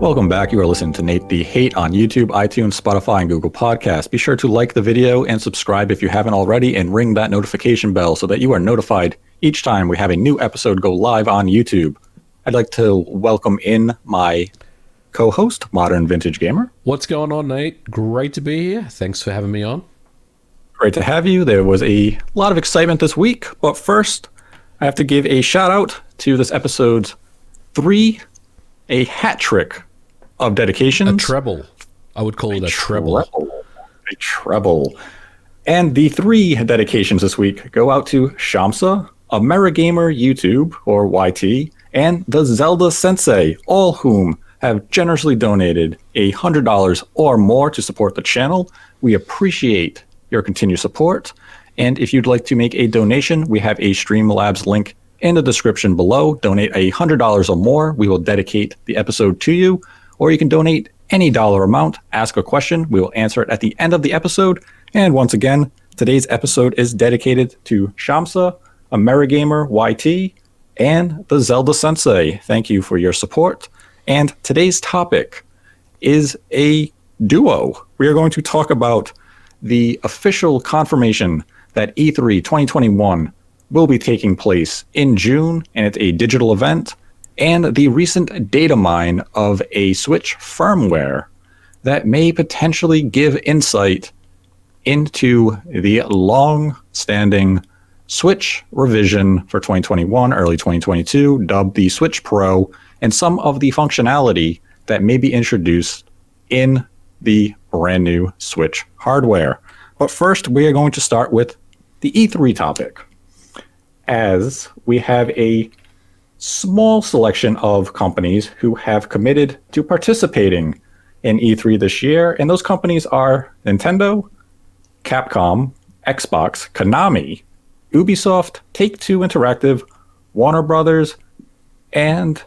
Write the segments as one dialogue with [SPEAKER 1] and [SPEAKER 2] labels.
[SPEAKER 1] Welcome back. You are listening to Nate the Hate on YouTube, iTunes, Spotify, and Google Podcasts. Be sure to like the video and subscribe if you haven't already, and ring that notification bell so that you are notified each time we have a new episode go live on YouTube. I'd like to welcome in my co-host, Modern Vintage Gamer.
[SPEAKER 2] What's going on, Nate? Great to be here. Thanks for having me on.
[SPEAKER 1] Great to have you. There was a lot of excitement this week, but first, I have to give a shout out to this episode's a hat trick of dedications.
[SPEAKER 2] A treble. I would call it a treble.
[SPEAKER 1] A treble. And the 3 dedications this week go out to Shamsa, Amerigamer YouTube, or YT, and the Zelda Sensei, all whom have generously donated $100 or more to support the channel. We appreciate your continued support. And if you'd like to make a donation, we have a Streamlabs link in the description below. Donate $100 or more. We will dedicate the episode to you. Or you can donate any dollar amount, ask a question. We will answer it at the end of the episode. And once again, today's episode is dedicated to Shamsa, Amerigamer YT, and the Zelda Sensei. Thank you for your support. And today's topic is a duo. We are going to talk about the official confirmation that E3 2021 will be taking place in June, and it's a digital event, and the recent data mine of a Switch firmware that may potentially give insight into the long-standing Switch revision for 2021, early 2022, dubbed the Switch Pro, and some of the functionality that may be introduced in the brand new Switch hardware. But first, we are going to start with the E3 topic, as we have a small selection of companies who have committed to participating in E3 this year, and those companies are Nintendo, Capcom, Xbox, Konami, Ubisoft, Take-Two Interactive, Warner Brothers, and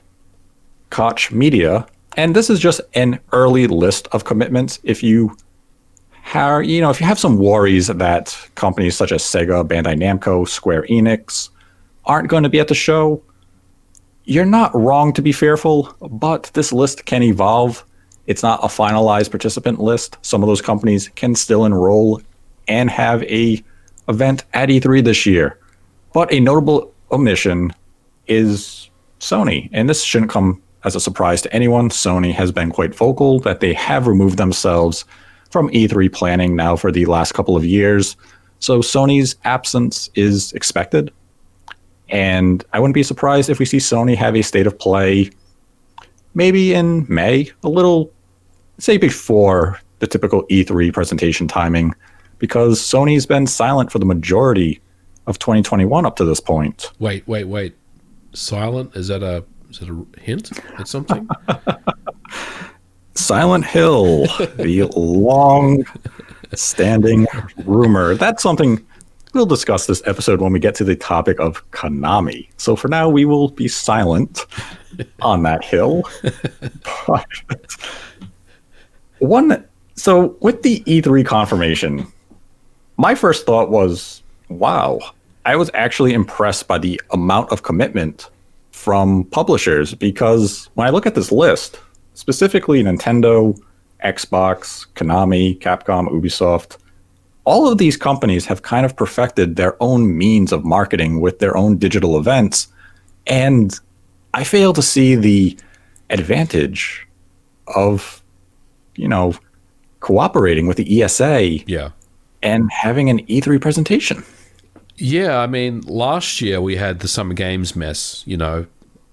[SPEAKER 1] Koch Media. And this is just an early list of commitments. If you have some worries that companies such as Sega, Bandai Namco, Square Enix aren't going to be at the show, you're not wrong to be fearful, but this list can evolve. It's not a finalized participant list. Some of those companies can still enroll and have a event at E3 this year. But a notable omission is Sony, and this shouldn't come as a surprise to anyone. Sony has been quite vocal that they have removed themselves from E3 planning now for the last couple of years. So Sony's absence is expected. And I wouldn't be surprised if we see Sony have a state of play maybe in May, a little, say, before the typical E3 presentation timing, because Sony's been silent for the majority of 2021 up to this point.
[SPEAKER 2] Wait. Silent? Is that a hint at something?
[SPEAKER 1] Silent Hill, the long-standing rumor. That's something we'll discuss this episode when we get to the topic of Konami. So for now, we will be silent on that hill. So with the E3 confirmation, my first thought was, wow, I was actually impressed by the amount of commitment from publishers, because when I look at this list, specifically Nintendo, Xbox, Konami, Capcom, Ubisoft, all of these companies have kind of perfected their own means of marketing with their own digital events. And I fail to see the advantage of, cooperating with the ESA and having an E3 presentation.
[SPEAKER 2] Yeah, I mean, last year we had the Summer Games mess.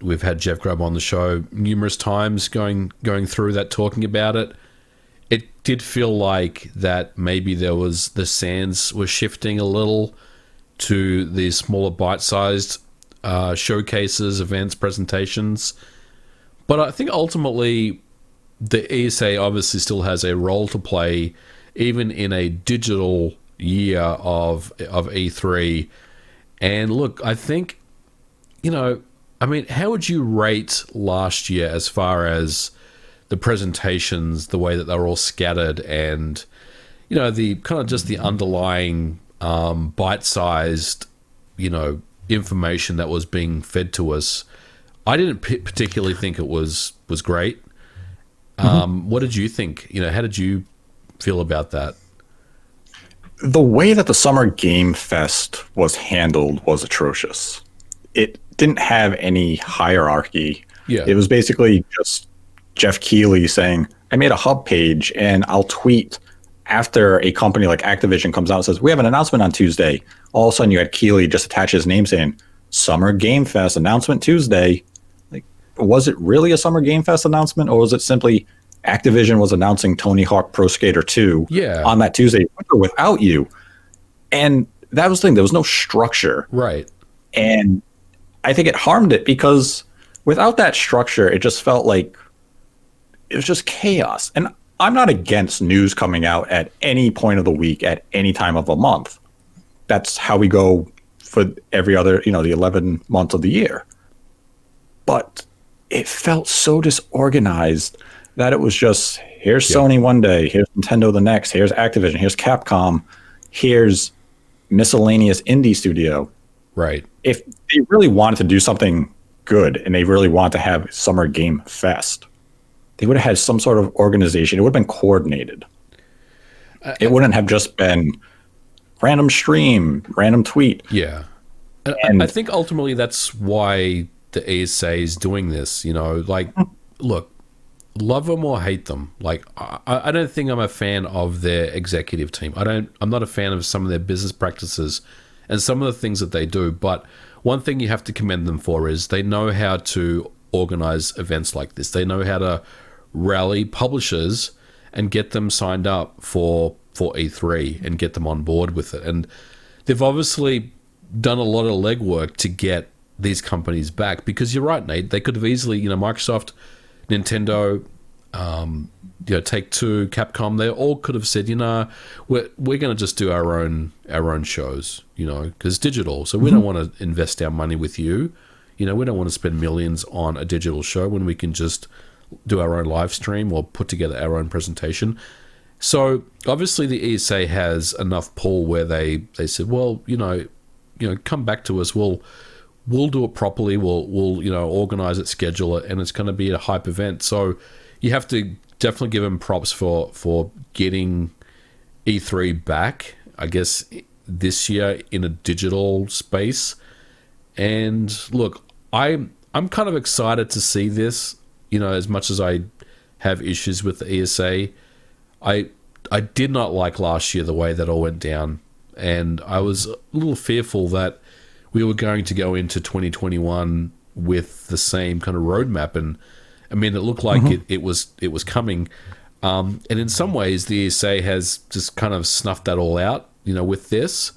[SPEAKER 2] We've had Jeff Grubb on the show numerous times going through that, talking about it. It did feel like that maybe the sands were shifting a little to these smaller bite-sized showcases, events, presentations. But I think ultimately the ESA obviously still has a role to play, even in a digital year of E3. And look, I think, how would you rate last year as far as the presentations, the way that they were all scattered, and the kind of just the underlying bite-sized information that was being fed to us? I didn't particularly think it was great. What did you think? How did you feel about that?
[SPEAKER 1] The way that the Summer Game Fest was handled was atrocious. It didn't have any hierarchy.
[SPEAKER 2] Yeah.
[SPEAKER 1] It was basically just Jeff Keighley saying, I made a hub page and I'll tweet after a company like Activision comes out and says, we have an announcement on Tuesday. All of a sudden you had Keighley just attach his name saying, Summer Game Fest announcement Tuesday. Like, was it really a Summer Game Fest announcement, or was it simply Activision was announcing Tony Hawk Pro Skater 2 on that Tuesday without you? And that was the thing. There was no structure.
[SPEAKER 2] Right.
[SPEAKER 1] And I think it harmed it because without that structure, it just felt like it was just chaos. And I'm not against news coming out at any point of the week, at any time of the month. That's how we go for every other, the 11 months of the year. But it felt so disorganized that it was just, here's Sony one day, here's Nintendo the next, here's Activision, here's Capcom, here's miscellaneous indie studio.
[SPEAKER 2] Right.
[SPEAKER 1] If they really wanted to do something good and they really wanted to have Summer Game Fest, they would have had some sort of organization. It would have been coordinated. It wouldn't have just been random stream, random tweet.
[SPEAKER 2] Yeah. And I think ultimately that's why the ESA is doing this. Look, love them or hate them. Like, I don't think I'm a fan of their executive team. I'm not a fan of some of their business practices and some of the things that they do. But one thing you have to commend them for is they know how to organize events like this. They know how to rally publishers and get them signed up for E3 and get them on board with it. And they've obviously done a lot of legwork to get these companies back, because you're right, Nate. They could have easily, Microsoft, Nintendo, Take-Two, Capcom, they all could have said, we're going to just do our own shows, because digital. So we don't want to invest our money with you. We don't want to spend millions on a digital show when we can just do our own live stream or put together our own presentation. So obviously the ESA has enough pull where they said, well, come back to us. We'll do it properly. We'll organize it, schedule it, and it's going to be a hype event. So you have to definitely give them props for getting E3 back, I guess, this year in a digital space. And look, I'm kind of excited to see this. As much as I have issues with the ESA, I did not like last year the way that all went down, and I was a little fearful that we were going to go into 2021 with the same kind of roadmap. And I mean, it looked like it was coming, and in some ways the ESA has just kind of snuffed that all out, with this.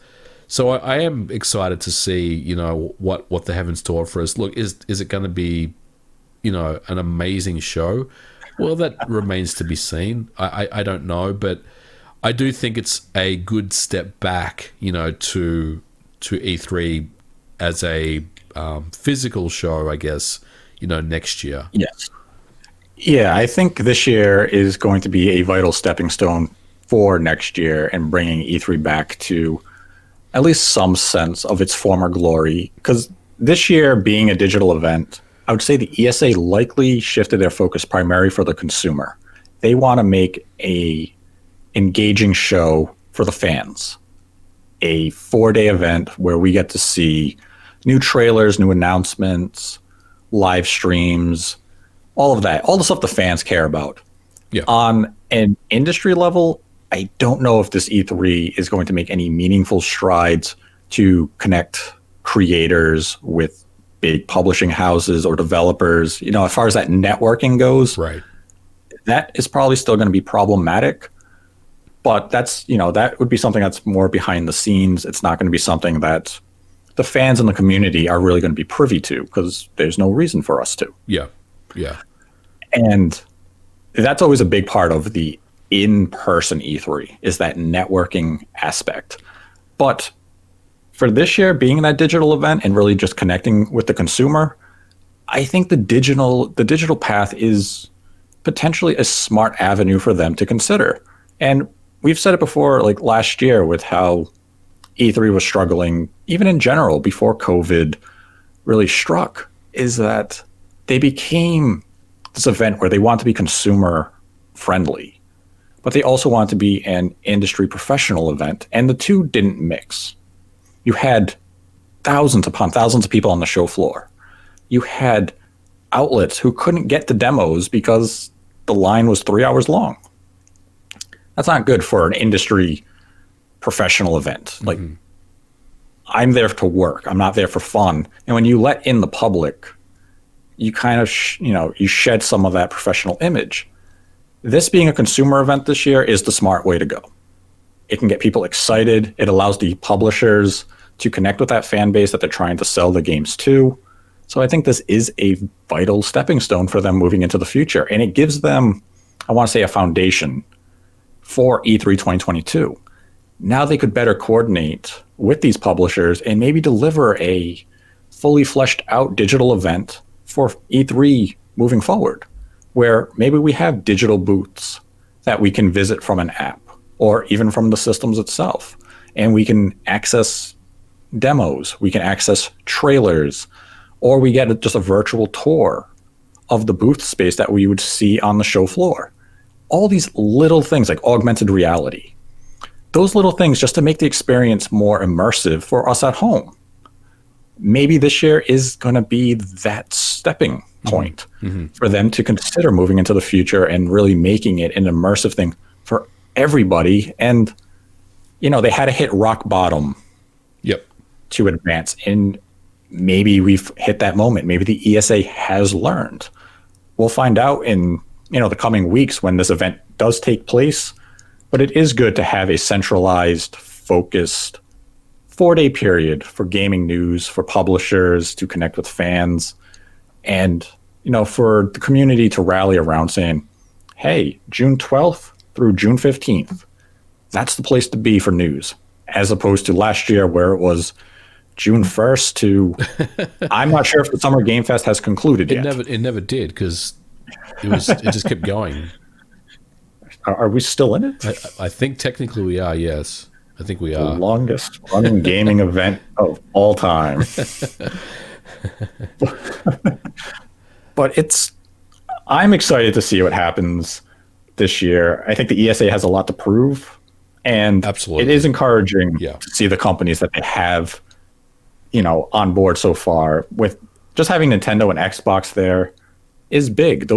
[SPEAKER 2] So I am excited to see, what they have in store for us. Look, is it going to be, an amazing show? Well, that remains to be seen. I don't know, but I do think it's a good step back, to E3 as a physical show, I guess, next year.
[SPEAKER 1] Yes. Yeah, I think this year is going to be a vital stepping stone for next year and bringing E3 back to at least some sense of its former glory. Because this year being a digital event, I would say the ESA likely shifted their focus primarily for the consumer. They want to make a engaging show for the fans. A 4-day event where we get to see new trailers, new announcements, live streams, all of that, all the stuff the fans care about.
[SPEAKER 2] Yeah.
[SPEAKER 1] On an industry level, I don't know if this E3 is going to make any meaningful strides to connect creators with big publishing houses or developers. As far as that networking goes,
[SPEAKER 2] right,
[SPEAKER 1] that is probably still going to be problematic. But that's, that would be something that's more behind the scenes. It's not going to be something that the fans in the community are really going to be privy to, because there's no reason for us to.
[SPEAKER 2] Yeah. Yeah.
[SPEAKER 1] And that's always a big part of the in-person E3, is that networking aspect. But for this year, being that digital event and really just connecting with the consumer, I think the digital path is potentially a smart avenue for them to consider. And we've said it before, like last year, with how E3 was struggling, even in general, before COVID really struck, is that they became this event where they want to be consumer friendly, but they also want to be an industry professional event, and the two didn't mix. You had thousands upon thousands of people on the show floor. You had outlets who couldn't get the demos because the line was 3 hours long. That's not good for an industry professional event. Like, I'm there to work. I'm not there for fun. And when you let in the public, you kind of, you shed some of that professional image. This being a consumer event this year is the smart way to go. It can get people excited. It allows the publishers to connect with that fan base that they're trying to sell the games to. So I think this is a vital stepping stone for them moving into the future. And it gives them, I want to say, a foundation for E3 2022. Now they could better coordinate with these publishers and maybe deliver a fully fleshed out digital event for E3 moving forward, where maybe we have digital booths that we can visit from an app or even from the systems itself. And we can access demos, we can access trailers, or we get just a virtual tour of the booth space that we would see on the show floor. All these little things like augmented reality, those little things just to make the experience more immersive for us at home. Maybe this year is going to be that stepping point for them to consider moving into the future and really making it an immersive thing for everybody. And, they had to hit rock bottom to advance. And maybe we've hit that moment. Maybe the ESA has learned. We'll find out in, the coming weeks when this event does take place. But it is good to have a centralized, focused 4-day period for gaming news, for publishers to connect with fans, and for the community to rally around saying, hey, June 12th through June 15th, that's the place to be for news, as opposed to last year where it was June 1st to I'm not sure if the Summer Game Fest has concluded yet.
[SPEAKER 2] It never did, because it just kept going.
[SPEAKER 1] Are we still in it?
[SPEAKER 2] I think technically we are, yes. I think we are.
[SPEAKER 1] The longest running gaming event of all time. But I'm excited to see what happens this year. I think the ESA has a lot to prove. And
[SPEAKER 2] absolutely,
[SPEAKER 1] it is encouraging to see the companies that they have, on board so far. With just having Nintendo and Xbox there is big.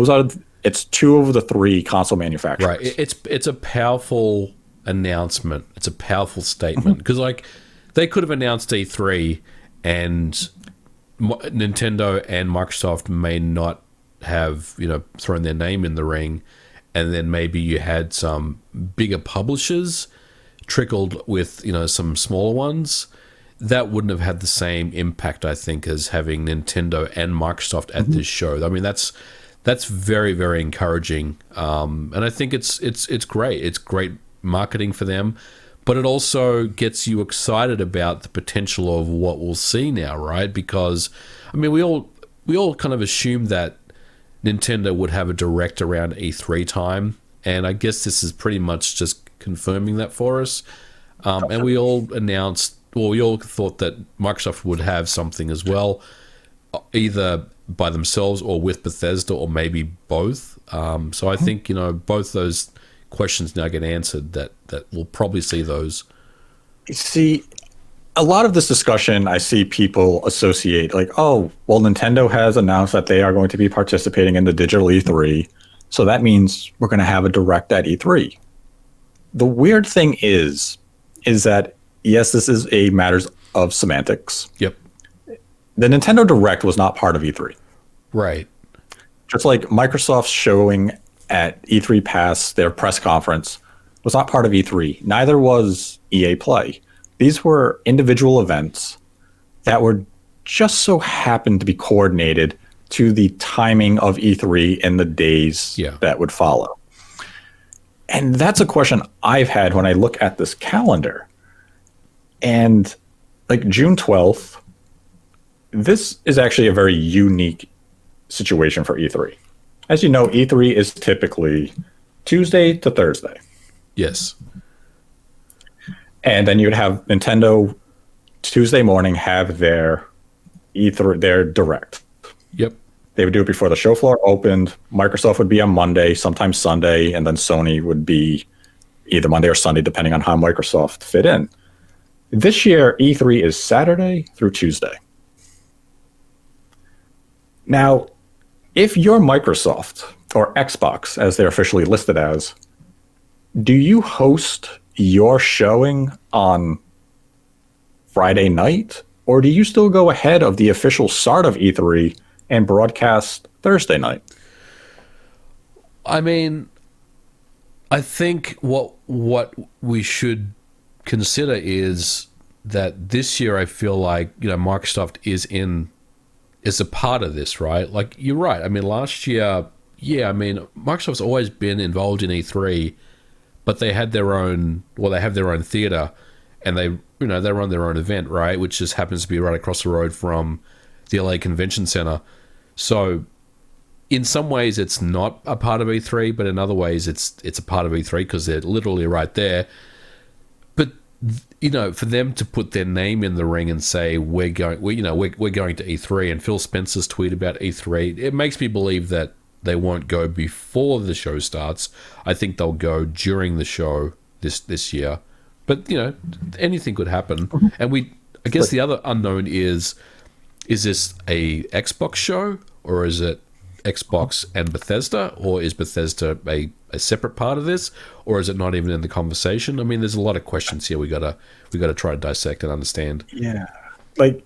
[SPEAKER 1] It's 2 of the 3 console manufacturers.
[SPEAKER 2] Right. It's a powerful announcement. It's a powerful statement, because they could have announced E3 and Nintendo and Microsoft may not have thrown their name in the ring, and then maybe you had some bigger publishers trickled with some smaller ones. That wouldn't have had the same impact, I think, as having Nintendo and Microsoft at this show. I mean, that's very, very encouraging, and I think it's great. It's great marketing for them, but it also gets you excited about the potential of what we'll see now, right? Because we all kind of assumed that Nintendo would have a direct around E3 time, and I guess this is pretty much just confirming that for us. And we all thought that Microsoft would have something as well, either by themselves or with Bethesda, or maybe both. So I think both those questions now get answered. That we'll probably see those.
[SPEAKER 1] See, a lot of this discussion, I see people associate Nintendo has announced that they are going to be participating in the digital E3, so that means we're going to have a direct at E3. The weird thing is that yes, this is a matter of semantics.
[SPEAKER 2] Yep.
[SPEAKER 1] The Nintendo Direct was not part of E3.
[SPEAKER 2] Right.
[SPEAKER 1] Just like Microsoft's showing at E3 Pass, their press conference, was not part of E3. Neither was EA Play. These were individual events that were just so happened to be coordinated to the timing of E3 in the days that would follow. And that's a question I've had when I look at this calendar. And June 12th, this is actually a very unique situation for E3. As you know, E3 is typically Tuesday to Thursday.
[SPEAKER 2] Yes.
[SPEAKER 1] And then you'd have Nintendo Tuesday morning have their E3, their Direct.
[SPEAKER 2] Yep.
[SPEAKER 1] They would do it before the show floor opened. Microsoft would be on Monday, sometimes Sunday, and then Sony would be either Monday or Sunday, depending on how Microsoft fit in. This year, E3 is Saturday through Tuesday. Now, if you're Microsoft, or Xbox, as they're officially listed as, do you host your showing on Friday night, or do you still go ahead of the official start of E3 and broadcast Thursday night?
[SPEAKER 2] I mean, I think what we should consider is that this year I feel like, you know, Microsoft is a part of this, right? Like, you're right. I mean, last year, yeah, I mean, Microsoft's always been involved in E3, but they had their own, well, they have their own theater, and they, you know, they run their own event, right? Which just happens to be right across the road from the LA Convention Center. So in some ways it's not a part of E3, but in other ways it's a part of E3 because they're literally right there. But, you know, for them to put their name in the ring and say we're going to E3, and Phil Spencer's tweet about E3, it makes me believe that they won't go before the show starts. I think they'll go during the show this year. But, you know, anything could happen. And I guess the other unknown is this a Xbox show, or is it Xbox and Bethesda, or is Bethesda a separate part of this, or is it not even in the conversation? I mean, there's a lot of questions here we gotta try to dissect and understand.
[SPEAKER 1] Yeah, like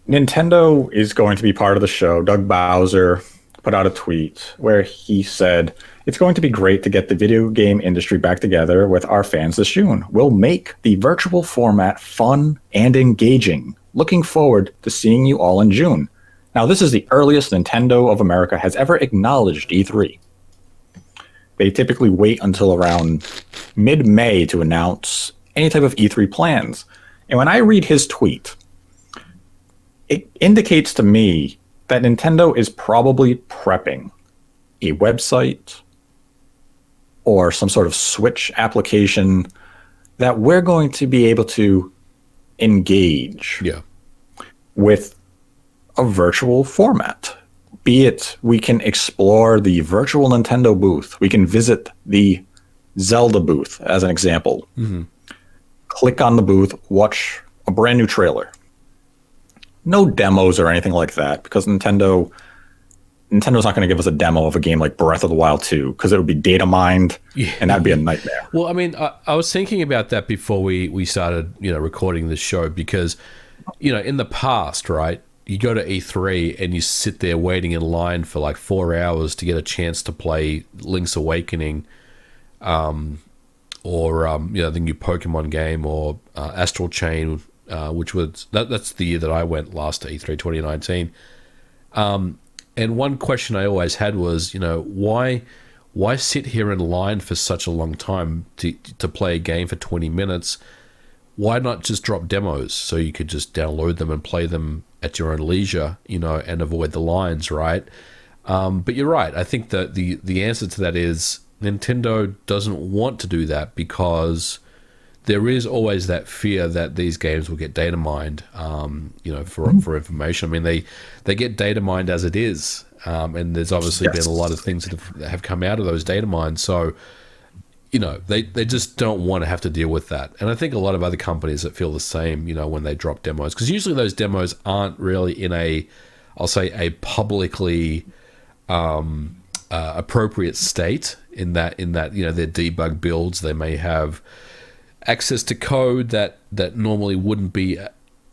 [SPEAKER 1] Nintendo is going to be part of the show. Doug Bowser put out a tweet where he said, "It's going to be great to get the video game industry back together with our fans this June. We'll make the virtual format fun and engaging. Looking forward to seeing you all in June." Now, this is the earliest Nintendo of America has ever acknowledged E3. They typically wait until around mid-May to announce any type of E3 plans. And when I read his tweet, it indicates to me that Nintendo is probably prepping a website or some sort of Switch application that we're going to be able to engage with a virtual format. Be it we can explore the virtual Nintendo booth, we can visit the Zelda booth as an example. Click on the booth, watch a brand new trailer. No demos or anything like that, because Nintendo's not going to give us a demo of a game like Breath of the Wild 2, because it would be data mined, and that'd be a nightmare.
[SPEAKER 2] Well, I mean, I was thinking about that before we started, you know, recording this show, because, you know, in the past, right, you go to E3 and you sit there waiting in line for like 4 hours to get a chance to play Link's Awakening, or you know, the new Pokemon game, or Astral Chain, which was that's the year that I went last to E3 2019. And one question I always had was, you know, why sit here in line for such a long time to play a game for 20 minutes? Why not just drop demos so you could just download them and play them at your own leisure, you know, and avoid the lines, right? But you're right. I think that the answer to that is Nintendo doesn't want to do that, because there is always that fear that these games will get data mined, you know, for information. I mean, they get data mined as it is, and there's obviously been a lot of things that have come out of those data mines. So, you know, they just don't want to have to deal with that. And I think a lot of other companies that feel the same, you know, when they drop demos, because usually those demos aren't really in a publicly appropriate state, in that, you know, they're debug builds. They may have access to code that normally wouldn't be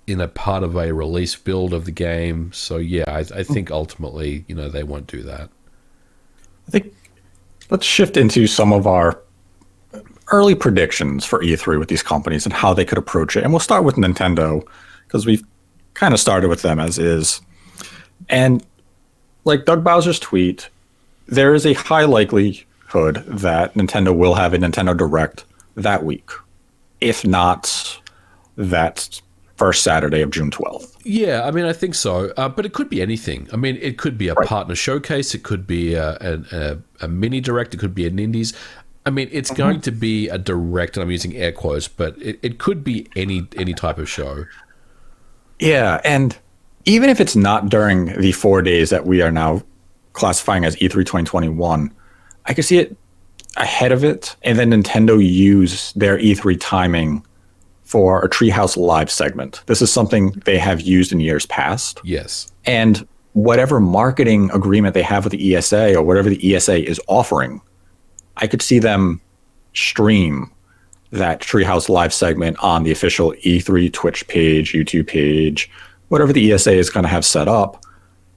[SPEAKER 2] in a part of a release build of the game. So yeah, I think ultimately, you know, they won't do that.
[SPEAKER 1] I think let's shift into some of our early predictions for E3 with these companies and how they could approach it. And we'll start with Nintendo, because we've kind of started with them as is. And like Doug Bowser's tweet, there is a high likelihood that Nintendo will have a Nintendo Direct that week, if not that first Saturday of June 12th.
[SPEAKER 2] Yeah, I mean, I think so. But it could be anything. I mean, it could be a partner showcase. It could be a mini Direct. It could be an Indies. I mean, it's going to be a Direct, and I'm using air quotes, but it could be any type of show.
[SPEAKER 1] Yeah, and even if it's not during the 4 days that we are now classifying as E3 2021, I could see it ahead of it, and then Nintendo use their E3 timing for a Treehouse Live segment. This is something they have used in years past.
[SPEAKER 2] Yes.
[SPEAKER 1] And whatever marketing agreement they have with the ESA or whatever the ESA is offering, I could see them stream that Treehouse Live segment on the official E3 Twitch page, YouTube page, whatever the ESA is going to have set up.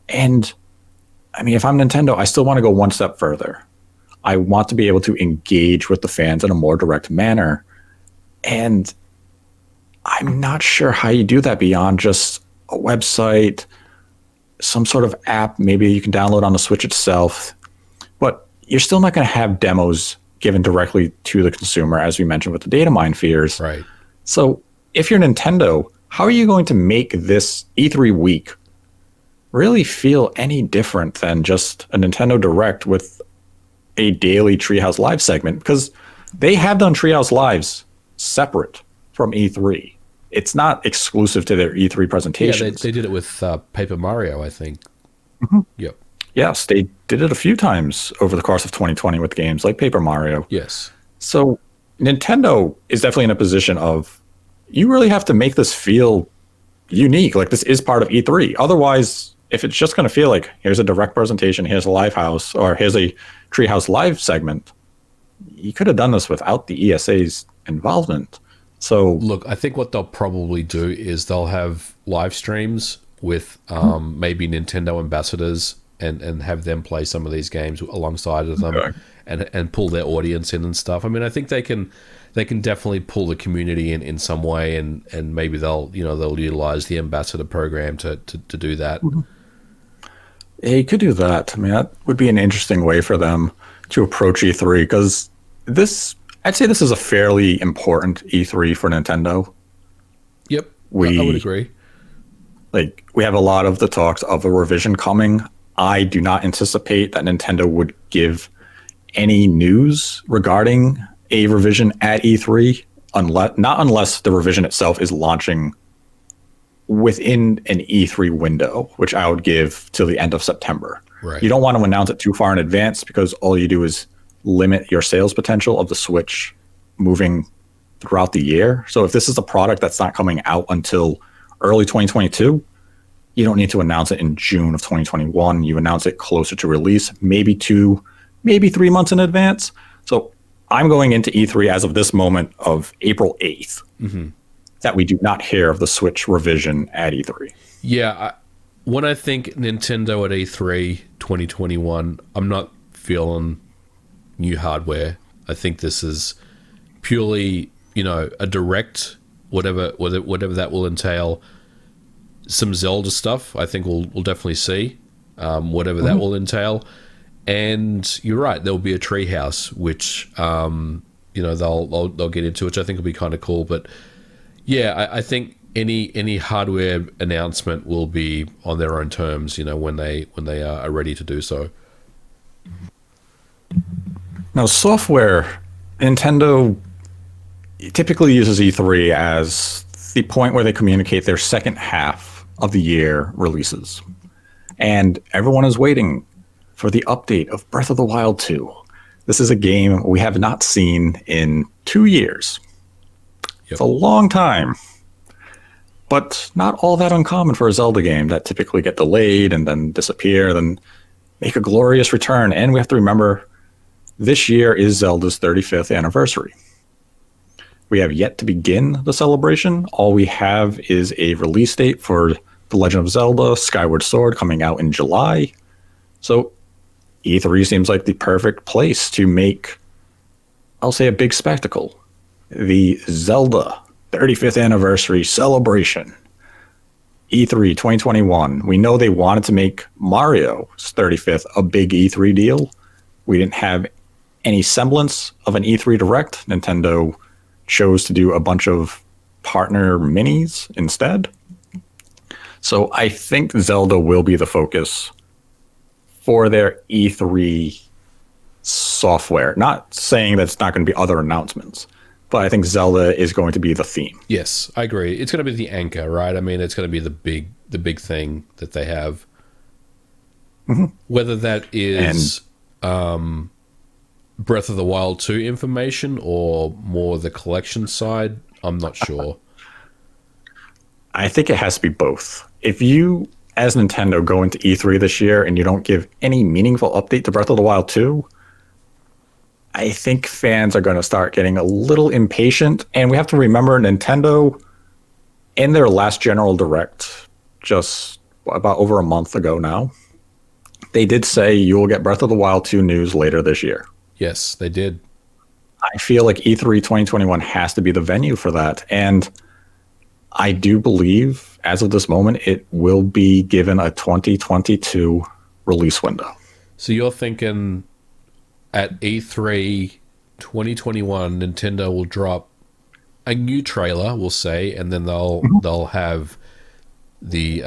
[SPEAKER 1] And I mean, if I'm Nintendo, I still want to go one step further. I want to be able to engage with the fans in a more direct manner. And I'm not sure how you do that beyond just a website, some sort of app maybe you can download on the Switch itself. But you're still not going to have demos given directly to the consumer, as we mentioned with the Datamine fears.
[SPEAKER 2] Right.
[SPEAKER 1] So if you're Nintendo, how are you going to make this E3 week really feel any different than just a Nintendo Direct with a daily Treehouse Live segment? Because they have done Treehouse Lives separate from E3. It's not exclusive to their E3 presentations.
[SPEAKER 2] Yeah, they did it with Paper Mario, I think.
[SPEAKER 1] Mm-hmm.
[SPEAKER 2] Yep.
[SPEAKER 1] Yes, they did it a few times over the course of 2020 with games like Paper Mario.
[SPEAKER 2] Yes.
[SPEAKER 1] So Nintendo is definitely in a position of, you really have to make this feel unique. Like, this is part of E3. Otherwise, if it's just going to feel like, here's a direct presentation, here's a live house, or here's a Treehouse Live segment, you could have done this without the ESA's involvement. So
[SPEAKER 2] look, I think what they'll probably do is they'll have live streams with maybe Nintendo ambassadors and have them play some of these games alongside of them, okay, and pull their audience in and stuff. I mean, I think they can definitely pull the community in some way, and maybe they'll utilize the ambassador program to do that.
[SPEAKER 1] Mm-hmm. Yeah, you could do that. I mean, that would be an interesting way for them to approach E3, because I'd say this is a fairly important E3 for Nintendo.
[SPEAKER 2] Yep, I would agree.
[SPEAKER 1] Like, we have a lot of the talks of a revision coming. I do not anticipate that Nintendo would give any news regarding a revision at E3, unless the revision itself is launching within an E3 window, which I would give till the end of September.
[SPEAKER 2] Right.
[SPEAKER 1] You don't want to announce it too far in advance, because all you do is limit your sales potential of the Switch moving throughout the year. So if this is a product that's not coming out until early 2022, you don't need to announce it in June of 2021. You announce it closer to release, maybe 3 months in advance. So I'm going into E3 as of this moment of April 8th, that we do not hear of the Switch revision at E3.
[SPEAKER 2] Yeah, when I think Nintendo at E3 2021, I'm not feeling new hardware. I think this is purely, a direct, whatever that will entail. Some Zelda stuff, I think we'll definitely see, whatever that will entail. And you're right, there'll be a Treehouse, which they'll get into, which I think will be kind of cool. But yeah, I think any hardware announcement will be on their own terms, when they are ready to do so.
[SPEAKER 1] Now, software, Nintendo typically uses E3 as the point where they communicate their second half of the year releases. And everyone is waiting for the update of Breath of the Wild 2. This is a game we have not seen in 2 years. Yep. It's a long time, but not all that uncommon for a Zelda game that typically get delayed and then disappear, then make a glorious return. And we have to remember, this year is Zelda's 35th anniversary. We have yet to begin the celebration. All we have is a release date for The Legend of Zelda Skyward Sword coming out in July. So E3 seems like the perfect place to make, I'll say, a big spectacle. The Zelda 35th anniversary celebration. E3 2021. We know they wanted to make Mario's 35th a big E3 deal. We didn't have any semblance of an E3 Direct. Nintendo chose to do a bunch of partner minis instead. So I think Zelda will be the focus for their E3 software. Not saying that it's not going to be other announcements, but I think Zelda is going to be the theme.
[SPEAKER 2] Yes, I agree. It's going to be the anchor, right? I mean, it's going to be the big thing that they have. Whether that is Breath of the Wild 2 information or more the collection side, I'm not sure.
[SPEAKER 1] I think it has to be both. If you, as Nintendo, go into E3 this year and you don't give any meaningful update to Breath of the Wild 2, I think fans are going to start getting a little impatient. And we have to remember Nintendo, in their last General Direct, just about over a month ago now, they did say you will get Breath of the Wild 2 news later this year.
[SPEAKER 2] Yes, they did.
[SPEAKER 1] I feel like E3 2021 has to be the venue for that. And I do believe, as of this moment, it will be given a 2022 release window.
[SPEAKER 2] So you're thinking at E3 2021, Nintendo will drop a new trailer, we'll say, and then they'll have the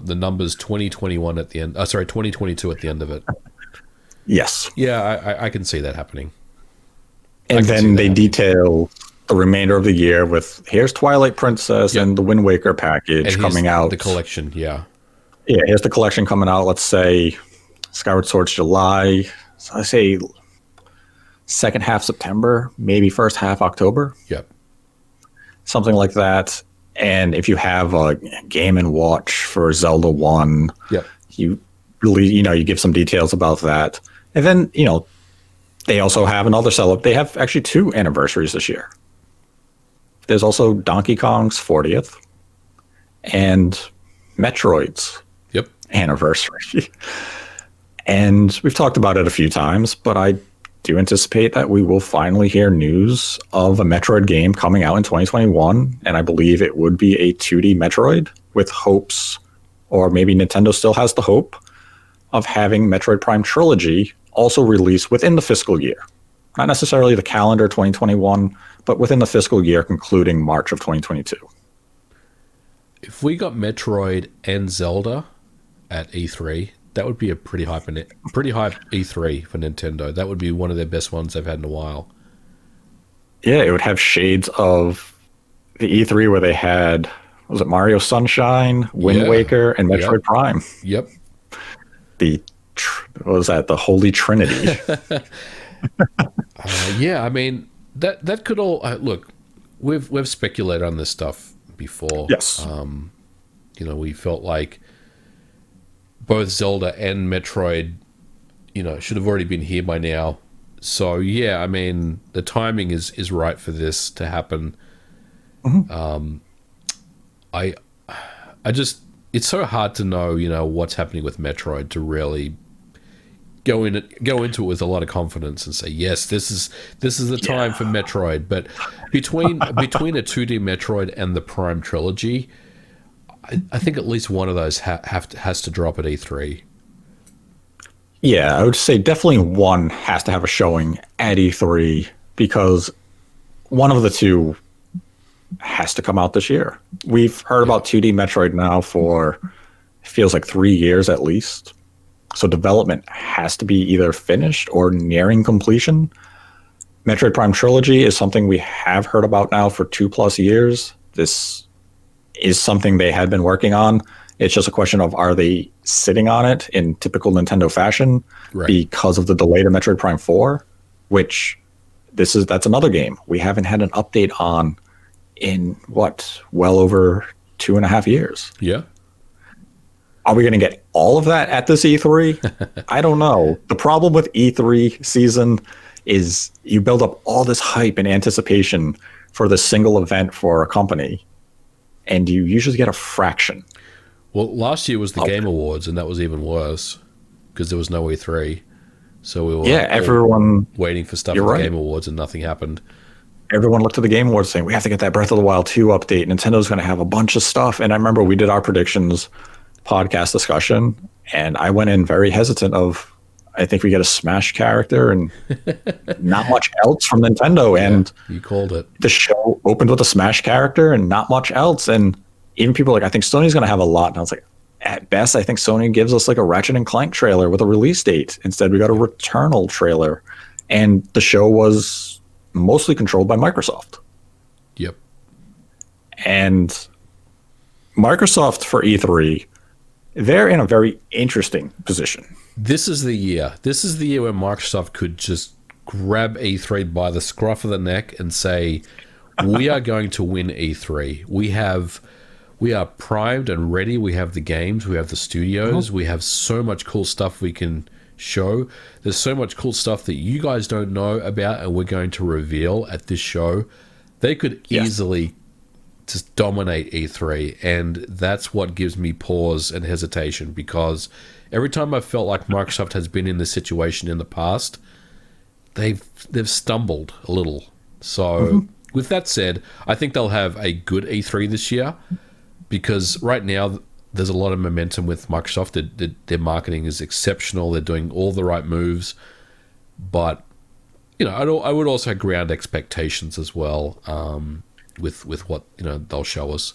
[SPEAKER 2] numbers 2021 at the end. 2022 at the end of it.
[SPEAKER 1] Yes.
[SPEAKER 2] Yeah, I can see that happening.
[SPEAKER 1] And then they detail the remainder of the year with here's Twilight Princess and the Wind Waker package coming out.
[SPEAKER 2] The collection, yeah.
[SPEAKER 1] Yeah, here's the collection coming out. Let's say Skyward Sword's July. So I say second half September, maybe first half October.
[SPEAKER 2] Yep.
[SPEAKER 1] Something like that. And if you have a Game & Watch for Zelda 1, you really, you give some details about that. And then, they also have another celebration. They have actually 2 anniversaries this year. There's also Donkey Kong's 40th and Metroid's anniversary. And we've talked about it a few times, but I do anticipate that we will finally hear news of a Metroid game coming out in 2021. And I believe it would be a 2D Metroid with hopes, or maybe Nintendo still has the hope, of having Metroid Prime Trilogy also released within the fiscal year. Not necessarily the calendar 2021, but within the fiscal year concluding March of 2022.
[SPEAKER 2] If we got Metroid and Zelda at E3, that would be a pretty hype E3 for Nintendo. That would be one of their best ones they've had in a while.
[SPEAKER 1] Yeah, it would have shades of the E3 where they had, was it Mario Sunshine, Wind Waker, and Metroid Prime?
[SPEAKER 2] Yep.
[SPEAKER 1] What was that? The Holy Trinity.
[SPEAKER 2] Yeah, I mean that could all look. We've speculated on this stuff before.
[SPEAKER 1] Yes.
[SPEAKER 2] We felt like both Zelda and Metroid, should have already been here by now. So yeah, I mean the timing is right for this to happen. I just, it's so hard to know, what's happening with Metroid to really go into it with a lot of confidence and say, yes, this is the time for Metroid. But between a 2D Metroid and the Prime trilogy, I think at least one of those has to drop at E3.
[SPEAKER 1] Yeah, I would say definitely one has to have a showing at E3 because one of the two has to come out this year. We've heard about 2D Metroid now for, it feels like 3 years at least. So development has to be either finished or nearing completion. Metroid Prime Trilogy is something we have heard about now for 2+ years. This is something they had been working on. It's just a question of, are they sitting on it in typical Nintendo fashion because of the delay to Metroid Prime 4, which that's another game we haven't had an update on in well over 2.5 years.
[SPEAKER 2] Yeah.
[SPEAKER 1] Are we going to get all of that at this E3? I don't know. The problem with E3 season is you build up all this hype and anticipation for the single event for a company, and you usually get a fraction.
[SPEAKER 2] Well, last year was the Game Awards, and that was even worse because there was no E3. So we were
[SPEAKER 1] everyone
[SPEAKER 2] waiting for stuff at the Game Awards, and nothing happened.
[SPEAKER 1] Everyone looked at the Game Awards saying, we have to get that Breath of the Wild 2 update. Nintendo's going to have a bunch of stuff. And I remember we did our predictions podcast discussion, and I went in very hesitant of, I think we get a Smash character and not much else from Nintendo. And
[SPEAKER 2] you called it.
[SPEAKER 1] The show opened with a Smash character and not much else. And even people were like, I think Sony's going to have a lot. And I was like, at best, I think Sony gives us like a Ratchet and Clank trailer with a release date. Instead, we got a Returnal trailer. And the show was mostly controlled by Microsoft.
[SPEAKER 2] Yep.
[SPEAKER 1] And Microsoft for E3 they're in a very interesting position.
[SPEAKER 2] This is the year. This is the year where Microsoft could just grab E3 by the scruff of the neck and say, we are going to win E3. We are primed and ready. We have the games. We have the studios. We have so much cool stuff we can show. There's so much cool stuff that you guys don't know about and we're going to reveal at this show. They could easily just dominate E3, and that's what gives me pause and hesitation, because every time I felt like Microsoft has been in this situation in the past, they've stumbled a little. So with that said, I think they'll have a good E3 this year, because right now there's a lot of momentum with Microsoft. Their marketing is exceptional. They're doing all the right moves, but I would also ground expectations as well with what they'll show us.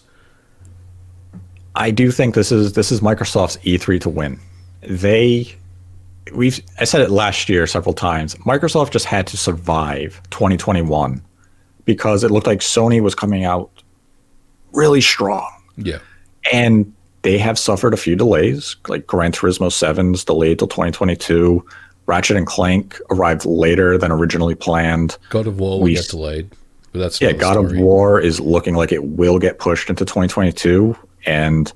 [SPEAKER 1] I do think this is Microsoft's E3 to win. I said it last year several times. Microsoft just had to survive 2021 because it looked like Sony was coming out really strong.
[SPEAKER 2] Yeah.
[SPEAKER 1] And they have suffered a few delays, like Gran Turismo 7's delayed till 2022. Ratchet and Clank arrived later than originally planned.
[SPEAKER 2] God of War will get delayed. But that's
[SPEAKER 1] God of War is looking like it will get pushed into 2022. And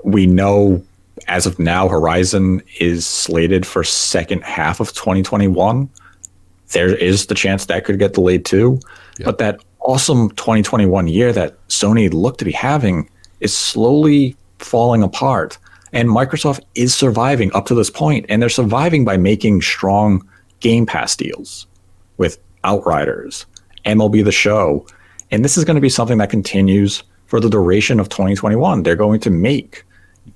[SPEAKER 1] we know as of now, Horizon is slated for second half of 2021. There is the chance that could get delayed too. Yep. But that awesome 2021 year that Sony looked to be having is slowly falling apart. And Microsoft is surviving up to this point, and they're surviving by making strong Game Pass deals with Outriders, MLB The Show. And this is going to be something that continues for the duration of 2021. They're going to make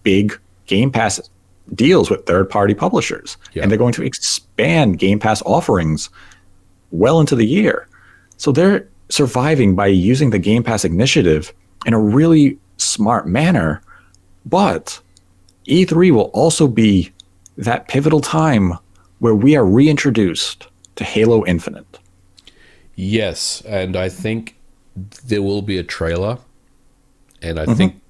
[SPEAKER 1] big Game Pass deals with third-party publishers, and they're going to expand Game Pass offerings well into the year. So they're surviving by using the Game Pass initiative in a really smart manner. But E3 will also be that pivotal time where we are reintroduced to Halo Infinite.
[SPEAKER 2] Yes, and I think there will be a trailer, and I think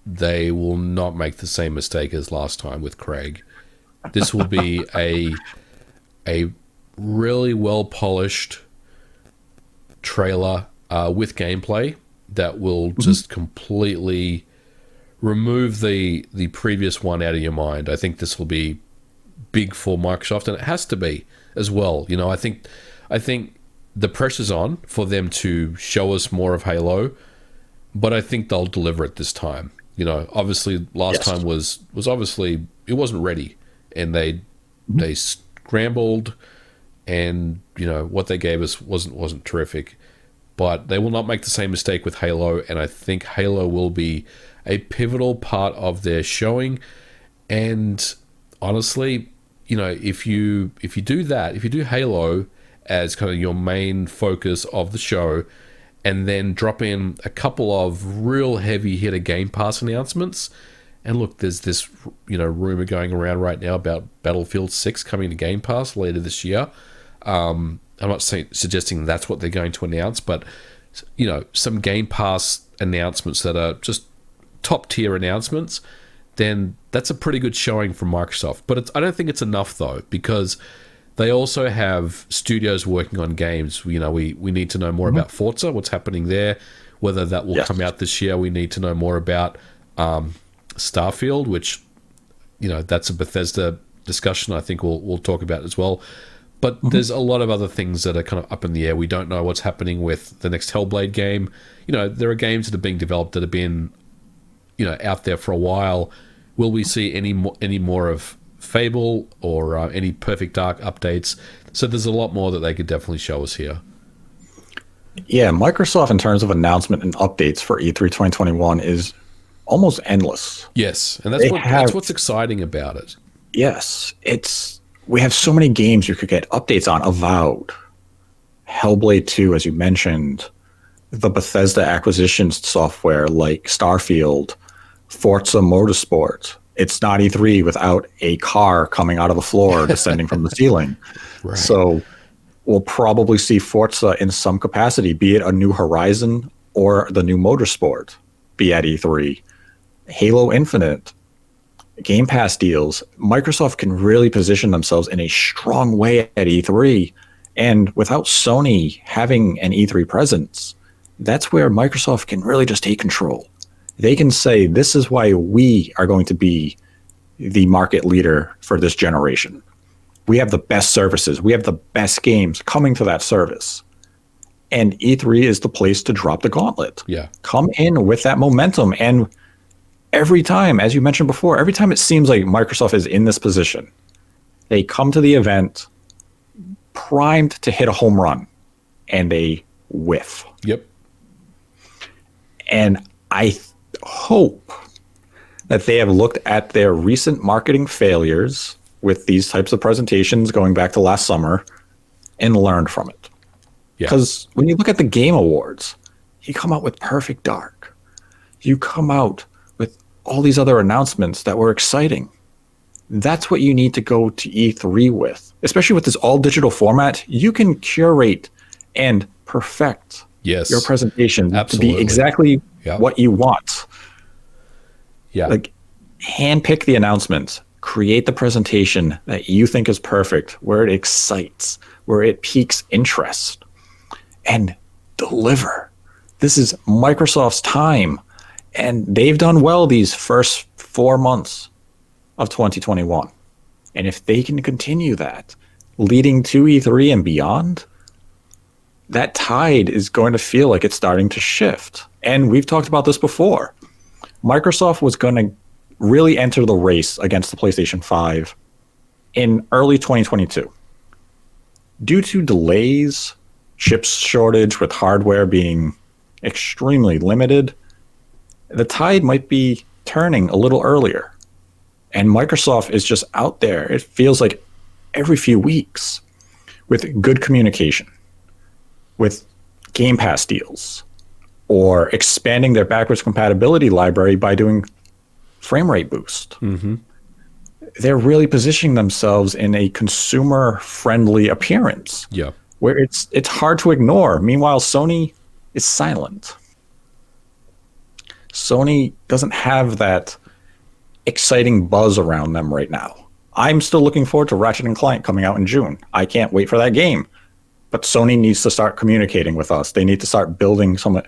[SPEAKER 2] they will not make the same mistake as last time with Craig. This will be a really well-polished trailer with gameplay that will just completely remove the previous one out of your mind. I think this will be big for Microsoft, and it has to be as well. I think the pressure's on for them to show us more of Halo, but I think they'll deliver it this time. Obviously last time was obviously it wasn't ready, and they scrambled, and what they gave us wasn't terrific. But they will not make the same mistake with Halo, and I think Halo will be a pivotal part of their showing. And honestly, if you do that, if you do Halo as kind of your main focus of the show, and then drop in a couple of real heavy hitter Game Pass announcements. And look, there's this rumor going around right now about Battlefield 6 coming to Game Pass later this year. I'm not suggesting that's what they're going to announce, but some Game Pass announcements that are just top tier announcements, then that's a pretty good showing from Microsoft. But I don't think it's enough though, because they also have studios working on games. We need to know more about Forza, what's happening there, whether that will come out this year. We need to know more about Starfield, which that's a Bethesda discussion I think we'll talk about as well. But there's a lot of other things that are kind of up in the air. We don't know what's happening with the next Hellblade game. There are games that are being developed that have been out there for a while. Will we see any more of Fable or any Perfect Dark updates? So there's a lot more that they could definitely show us here.
[SPEAKER 1] Yeah, Microsoft in terms of announcement and updates for E3 2021 is almost endless.
[SPEAKER 2] Yes, and that's what's exciting about it.
[SPEAKER 1] Yes, we have so many games you could get updates on. Avowed, Hellblade 2, as you mentioned, the Bethesda acquisitions software like Starfield, Forza Motorsport. It's not E3 without a car coming out of the floor, descending from the ceiling. Right. So we'll probably see Forza in some capacity, be it a new Horizon or the new Motorsport, be at E3. Halo Infinite, Game Pass deals, Microsoft can really position themselves in a strong way at E3. And without Sony having an E3 presence, that's where Microsoft can really just take control. They can say, this is why we are going to be the market leader for this generation. We have the best services. We have the best games coming to that service. And E3 is the place to drop the gauntlet.
[SPEAKER 2] Yeah.
[SPEAKER 1] Come in with that momentum. And every time, as you mentioned before, every time it seems like Microsoft is in this position, they come to the event primed to hit a home run, and they whiff.
[SPEAKER 2] Yep.
[SPEAKER 1] And I hope that they have looked at their recent marketing failures with these types of presentations going back to last summer and learned from it. Because when you look at the Game Awards, you come out with Perfect Dark. You come out with all these other announcements that were exciting. That's what you need to go to E3 with. Especially with this all-digital format, you can curate and perfect your presentation to be exactly what you want.
[SPEAKER 2] Yeah.
[SPEAKER 1] Like, handpick the announcements, create the presentation that you think is perfect, where it excites, where it piques interest, and deliver. This is Microsoft's time, and they've done well these first 4 months of 2021. And if they can continue that, leading to E3 and beyond, that tide is going to feel like it's starting to shift. And we've talked about this before. Microsoft was going to really enter the race against the PlayStation 5 in early 2022. Due to delays, chip shortage with hardware being extremely limited, the tide might be turning a little earlier. And Microsoft is just out there, it feels like every few weeks, with good communication, with Game Pass deals, or expanding their backwards compatibility library by doing frame rate boost.
[SPEAKER 2] Mm-hmm.
[SPEAKER 1] They're really positioning themselves in a consumer-friendly appearance, where it's hard to ignore. Meanwhile, Sony is silent. Sony doesn't have that exciting buzz around them right now. I'm still looking forward to Ratchet & Clank coming out in June. I can't wait for that game. But Sony needs to start communicating with us. They need to start building some,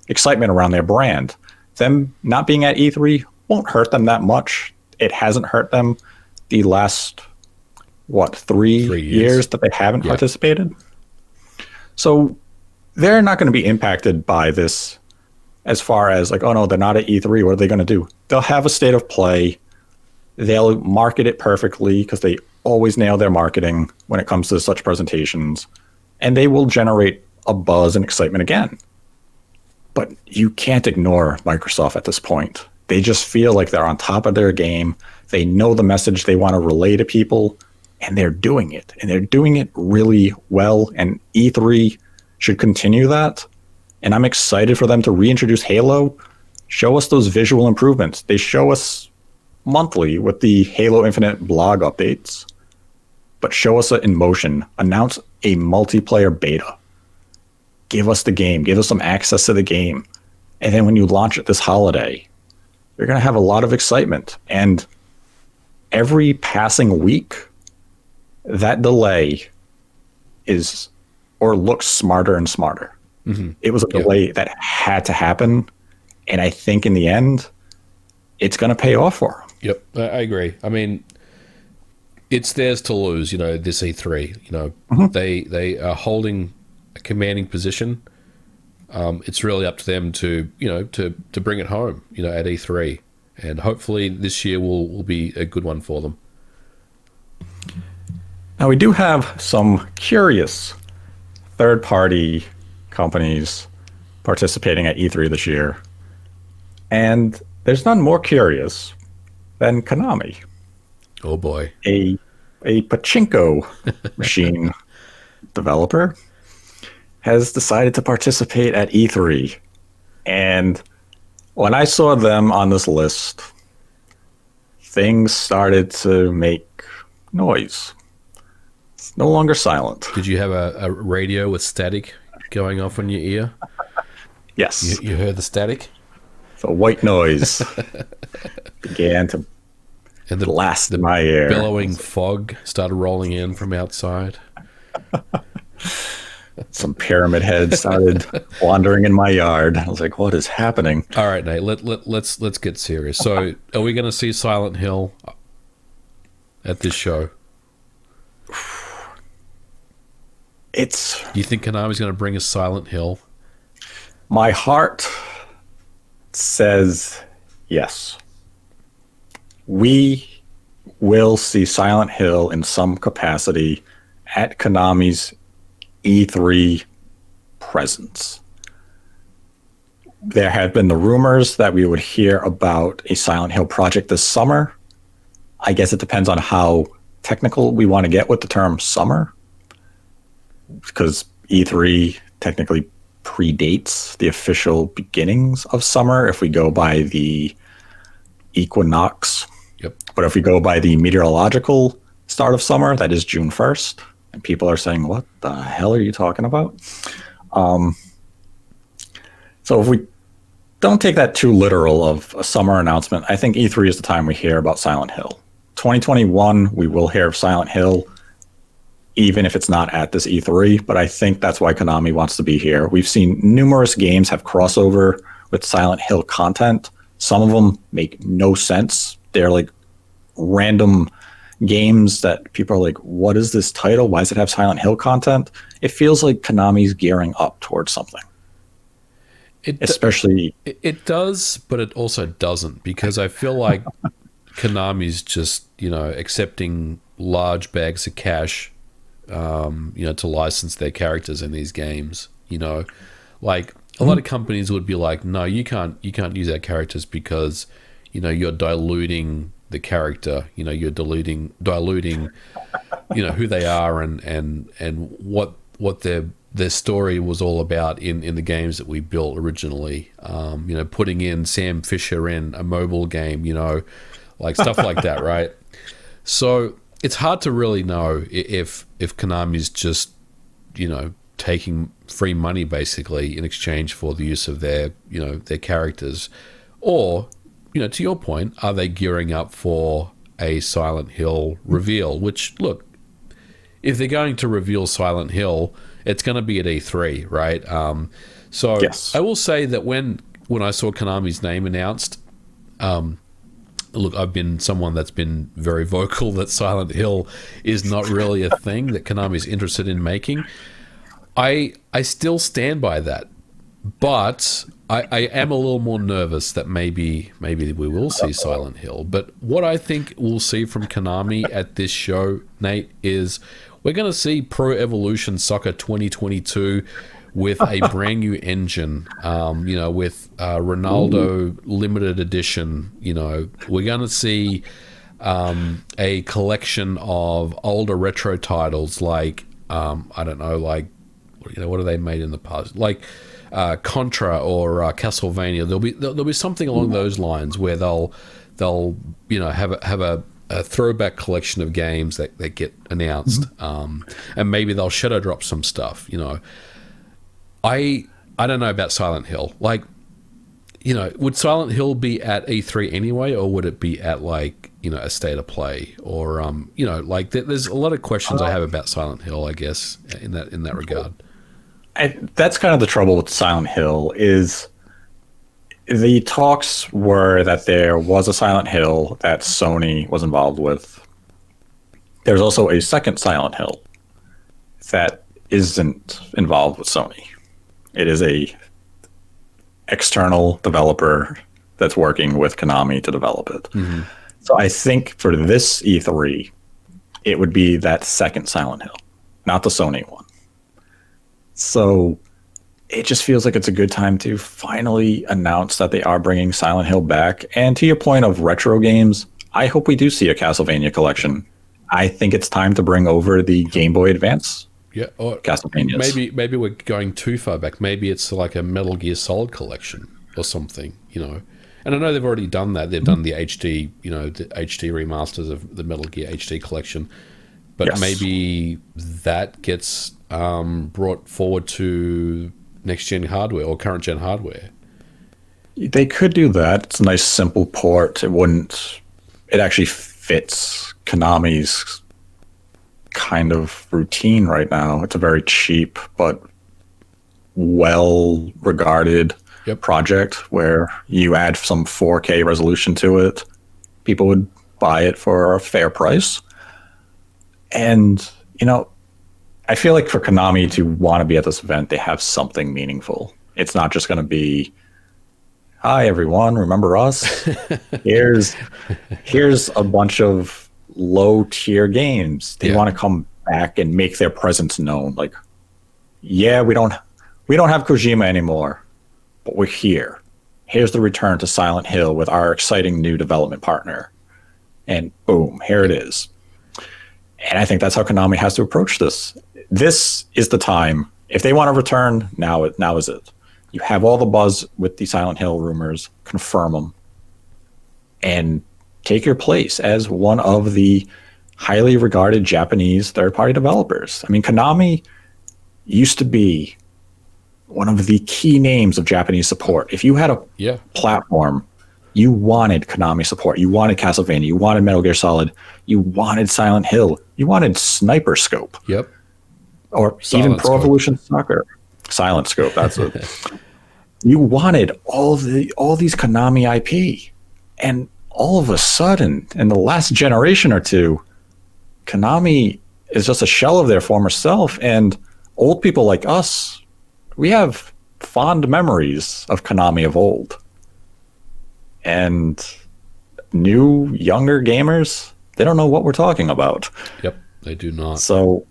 [SPEAKER 1] excitement around their brand. Them not being at E3 won't hurt them that much. It hasn't hurt them the last, 3 years that they haven't participated. So they're not going to be impacted by this as far as like, oh no, they're not at E3. What are they going to do? They'll have a state of play. They'll market it perfectly because they always nail their marketing when it comes to such presentations. And they will generate a buzz and excitement again. But you can't ignore Microsoft at this point. They just feel like they're on top of their game. They know the message they want to relay to people, and they're doing it. And they're doing it really well. And E3 should continue that. And I'm excited for them to reintroduce Halo, show us those visual improvements. They show us monthly with the Halo Infinite blog updates, but show us it in motion. Announce a multiplayer beta. Give us the game. Give us some access to the game. And then when you launch it this holiday, you're going to have a lot of excitement. And every passing week, that delay is or looks smarter and smarter. Mm-hmm. It was a delay that had to happen. And I think in the end, it's going to pay off for them.
[SPEAKER 2] Yep, I agree. I mean, it's theirs to lose, this E3.
[SPEAKER 1] Mm-hmm.
[SPEAKER 2] They are holding a commanding position. It's really up to them to bring it home, at E3. And hopefully this year will be a good one for them.
[SPEAKER 1] Now, we do have some curious third-party companies participating at E3 this year. And there's none more curious than Konami.
[SPEAKER 2] Oh, boy.
[SPEAKER 1] A pachinko machine developer has decided to participate at E3. And when I saw them on this list, things started to make noise. It's no longer silent.
[SPEAKER 2] Did you have a radio with static going off in your ear?
[SPEAKER 1] Yes.
[SPEAKER 2] You heard the static?
[SPEAKER 1] The white noise began to
[SPEAKER 2] And the
[SPEAKER 1] blast in my ear.
[SPEAKER 2] billowing fog started rolling in from outside.
[SPEAKER 1] Some pyramid heads started wandering in my yard. I was like, what is happening?
[SPEAKER 2] All right, Nate, let's get serious. So, are we going to see Silent Hill at this show? Do you think Konami's going to bring us Silent Hill?
[SPEAKER 1] My heart says yes. We will see Silent Hill in some capacity at Konami's E3 presence. There have been the rumors that we would hear about a Silent Hill project this summer. I guess it depends on how technical we want to get with the term summer, because E3 technically predates the official beginnings of summer if we go by the equinox.
[SPEAKER 2] Yep.
[SPEAKER 1] But if we go by the meteorological start of summer, that is June 1st. And people are saying, what the hell are you talking about? So if we don't take that too literal of a summer announcement, I think E3 is the time we hear about Silent Hill. 2021, we will hear of Silent Hill, even if it's not at this E3, but I think that's why Konami wants to be here. We've seen numerous games have crossover with Silent Hill content. Some of them make no sense. They're like random games that people are like, what is this title? Why does it have Silent Hill content? It feels like Konami's gearing up towards something. It
[SPEAKER 2] does, but it also doesn't, because I feel like Konami's just, accepting large bags of cash, to license their characters in these games. Like a lot of companies would be like, no, you can't use our characters because, you're diluting the character. You're diluting, who they are and what their story was all about in the games that we built originally. Putting in Sam Fisher in a mobile game, like stuff like that, right? So it's hard to really know if Konami's just, taking free money basically in exchange for the use of their characters, or, to your point, are they gearing up for a Silent Hill reveal? Which, look, if they're going to reveal Silent Hill, it's going to be at E3, right? So yes. I will say that when I saw Konami's name announced, look, I've been someone that's been very vocal that Silent Hill is not really a thing that Konami's interested in making. I still stand by that, but I am a little more nervous that maybe we will see Silent Hill. But what I think we'll see from Konami at this show, Nate, is we're going to see Pro Evolution Soccer 2022 with a brand new engine, with Ronaldo limited edition. We're going to see a collection of older retro titles like, I don't know, like, what have they made in the past? Like Contra or Castlevania. There'll be something along those lines where they'll have a throwback collection of games that get announced, and maybe they'll shadow drop some stuff. I don't know about Silent Hill. Like, would Silent Hill be at E3 anyway, or would it be at like a state of play, or like there's a lot of questions I have about Silent Hill, I guess, in that regard.
[SPEAKER 1] That's kind of the trouble with Silent Hill is the talks were that there was a Silent Hill that Sony was involved with. There's also a second Silent Hill that isn't involved with Sony. It is a external developer that's working with Konami to develop it. Mm-hmm. So I think for this E3, it would be that second Silent Hill, not the Sony one. So it just feels like it's a good time to finally announce that they are bringing Silent Hill back. And to your point of retro games, I hope we do see a Castlevania collection. I think it's time to bring over the Game Boy Advance.
[SPEAKER 2] Yeah, or
[SPEAKER 1] Castlevanias.
[SPEAKER 2] Maybe we're going too far back. Maybe it's like a Metal Gear Solid collection or something, And I know they've already done that. They've done the HD, the HD remasters of the Metal Gear HD collection. But yes, maybe that gets brought forward to next-gen hardware or current-gen hardware.
[SPEAKER 1] They could do that. It's a nice, simple port. It actually fits Konami's kind of routine right now. It's a very cheap but well-regarded project where you add some 4K resolution to it. People would buy it for a fair price. And, you know, I feel like for Konami to want to be at this event, they have something meaningful. It's not just going to be, hi, everyone, remember us? Here's a bunch of low-tier games. They want to come back and make their presence known. Like, yeah, we don't have Kojima anymore, but we're here. Here's the return to Silent Hill with our exciting new development partner. And boom, here it is. And I think that's how Konami has to approach this. This is the time. If they want to return, now is it. You have all the buzz with the Silent Hill rumors, confirm them, and take your place as one of the highly regarded Japanese third-party developers. I mean, Konami used to be one of the key names of Japanese support. If you had a platform, you wanted Konami support. You wanted Castlevania. You wanted Metal Gear Solid. You wanted Silent Hill. You wanted Sniper Scope.
[SPEAKER 2] Yep.
[SPEAKER 1] Or
[SPEAKER 2] Silent
[SPEAKER 1] even Pro
[SPEAKER 2] Scope.
[SPEAKER 1] Evolution Soccer. Silent Scope, that's it. You wanted all these Konami IP. And all of a sudden, in the last generation or two, Konami is just a shell of their former self. And old people like us, we have fond memories of Konami of old. And new, younger gamers, they don't know what we're talking about.
[SPEAKER 2] Yep, they do not.
[SPEAKER 1] So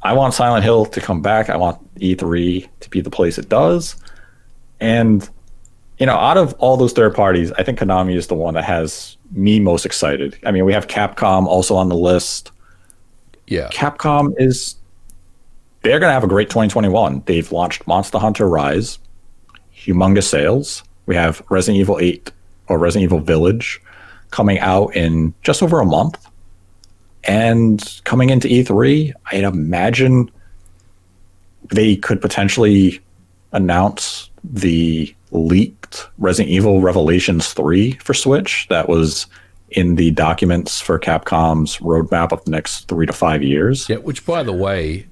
[SPEAKER 1] I want Silent Hill to come back. I want E3 to be the place it does. And, you know, out of all those third parties, I think Konami is the one that has me most excited. I mean, we have Capcom also on the list.
[SPEAKER 2] Yeah.
[SPEAKER 1] Capcom they're going to have a great 2021. They've launched Monster Hunter Rise, humongous sales. We have Resident Evil 8 or Resident Evil Village coming out in just over a month. And coming into E3, I'd imagine they could potentially announce the leaked Resident Evil Revelations 3 for Switch that was in the documents for Capcom's roadmap of the next 3 to 5 years.
[SPEAKER 2] Yeah, which, by the way,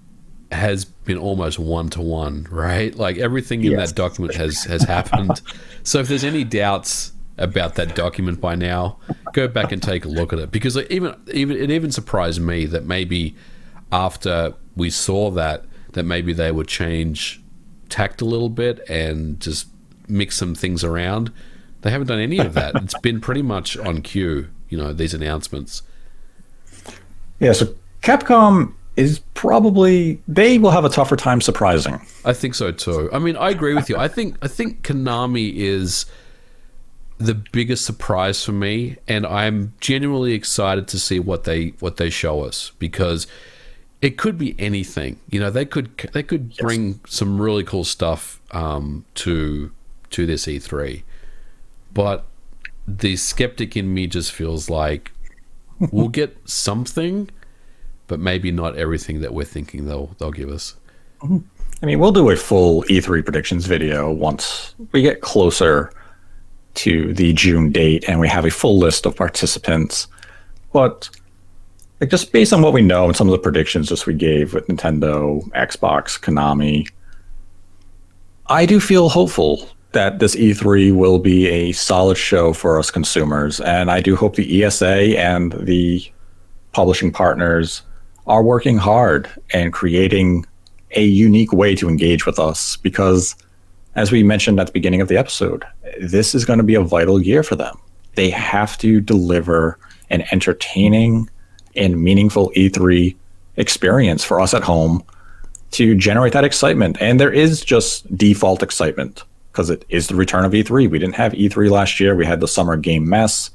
[SPEAKER 2] has been almost one-to-one, right? Like, everything in that document has happened. So if there's any doubts about that document by now, go back and take a look at it. Because it even surprised me that maybe after we saw that maybe they would change tact a little bit and just mix some things around. They haven't done any of that. It's been pretty much on cue, you know, these announcements.
[SPEAKER 1] Yeah, so Capcom is they will have a tougher time surprising.
[SPEAKER 2] I think so too. I mean, I agree with you. I think Konami is the biggest surprise for me, and I'm genuinely excited to see what they show us, because it could be anything. You know, they could bring some really cool stuff to this E3. But the skeptic in me just feels like we'll get something, but maybe not everything that we're thinking they'll give us.
[SPEAKER 1] I mean, we'll do a full E3 predictions video once we get closer to the June date and we have a full list of participants. But like, just based on what we know and some of the predictions just we gave with Nintendo, Xbox, Konami, I do feel hopeful that this E3 will be a solid show for us consumers. And I do hope the ESA and the publishing partners are working hard and creating a unique way to engage with us, because as we mentioned at the beginning of the episode, this is going to be a vital year for them. They have to deliver an entertaining and meaningful E3 experience for us at home to generate that excitement. And there is just default excitement because it is the return of E3. We didn't have E3 last year. We had the summer game mess,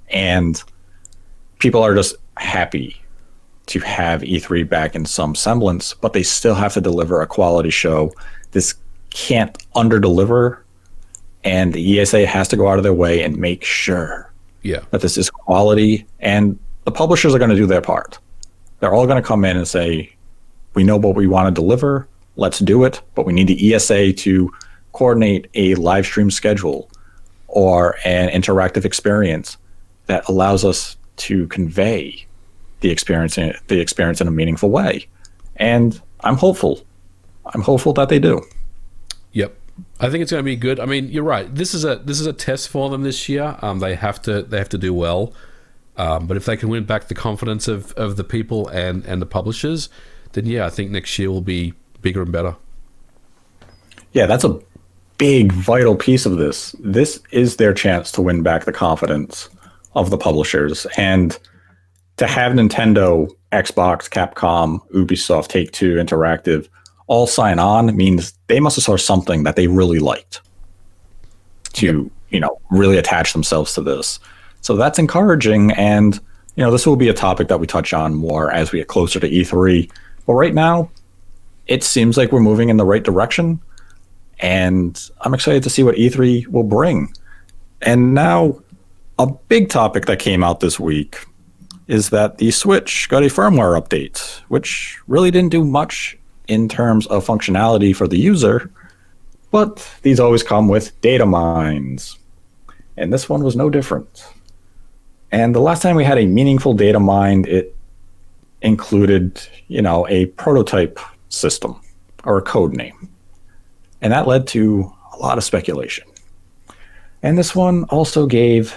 [SPEAKER 1] and people are just happy to have E3 back in some semblance, but they still have to deliver a quality show. This can't underdeliver, and the ESA has to go out of their way and make sure that this is quality, and the publishers are going to do their part. They're all going to come in and say, we know what we want to deliver, let's do it, but we need the ESA to coordinate a live stream schedule or an interactive experience that allows us to convey the experience in a meaningful way. And I'm hopeful. I'm hopeful that they do.
[SPEAKER 2] Yep. I think it's going to be good. I mean, you're right. This is a test for them this year. They have to do well. But if they can win back the confidence of the people and the publishers, then yeah, I think next year will be bigger and better.
[SPEAKER 1] Yeah, that's a big, vital piece of this. This is their chance to win back the confidence of the publishers. And to have Nintendo, Xbox, Capcom, Ubisoft, Take-Two, Interactive all sign on means they must have saw something that they really liked to, really attach themselves to this. So that's encouraging. And, this will be a topic that we touch on more as we get closer to E3. But right now, it seems like we're moving in the right direction. And I'm excited to see what E3 will bring. And now, a big topic that came out this week is that the Switch got a firmware update, which really didn't do much in terms of functionality for the user, but these always come with data mines. And this one was no different. And the last time we had a meaningful data mine, it included, a prototype system or a code name. And that led to a lot of speculation. And this one also gave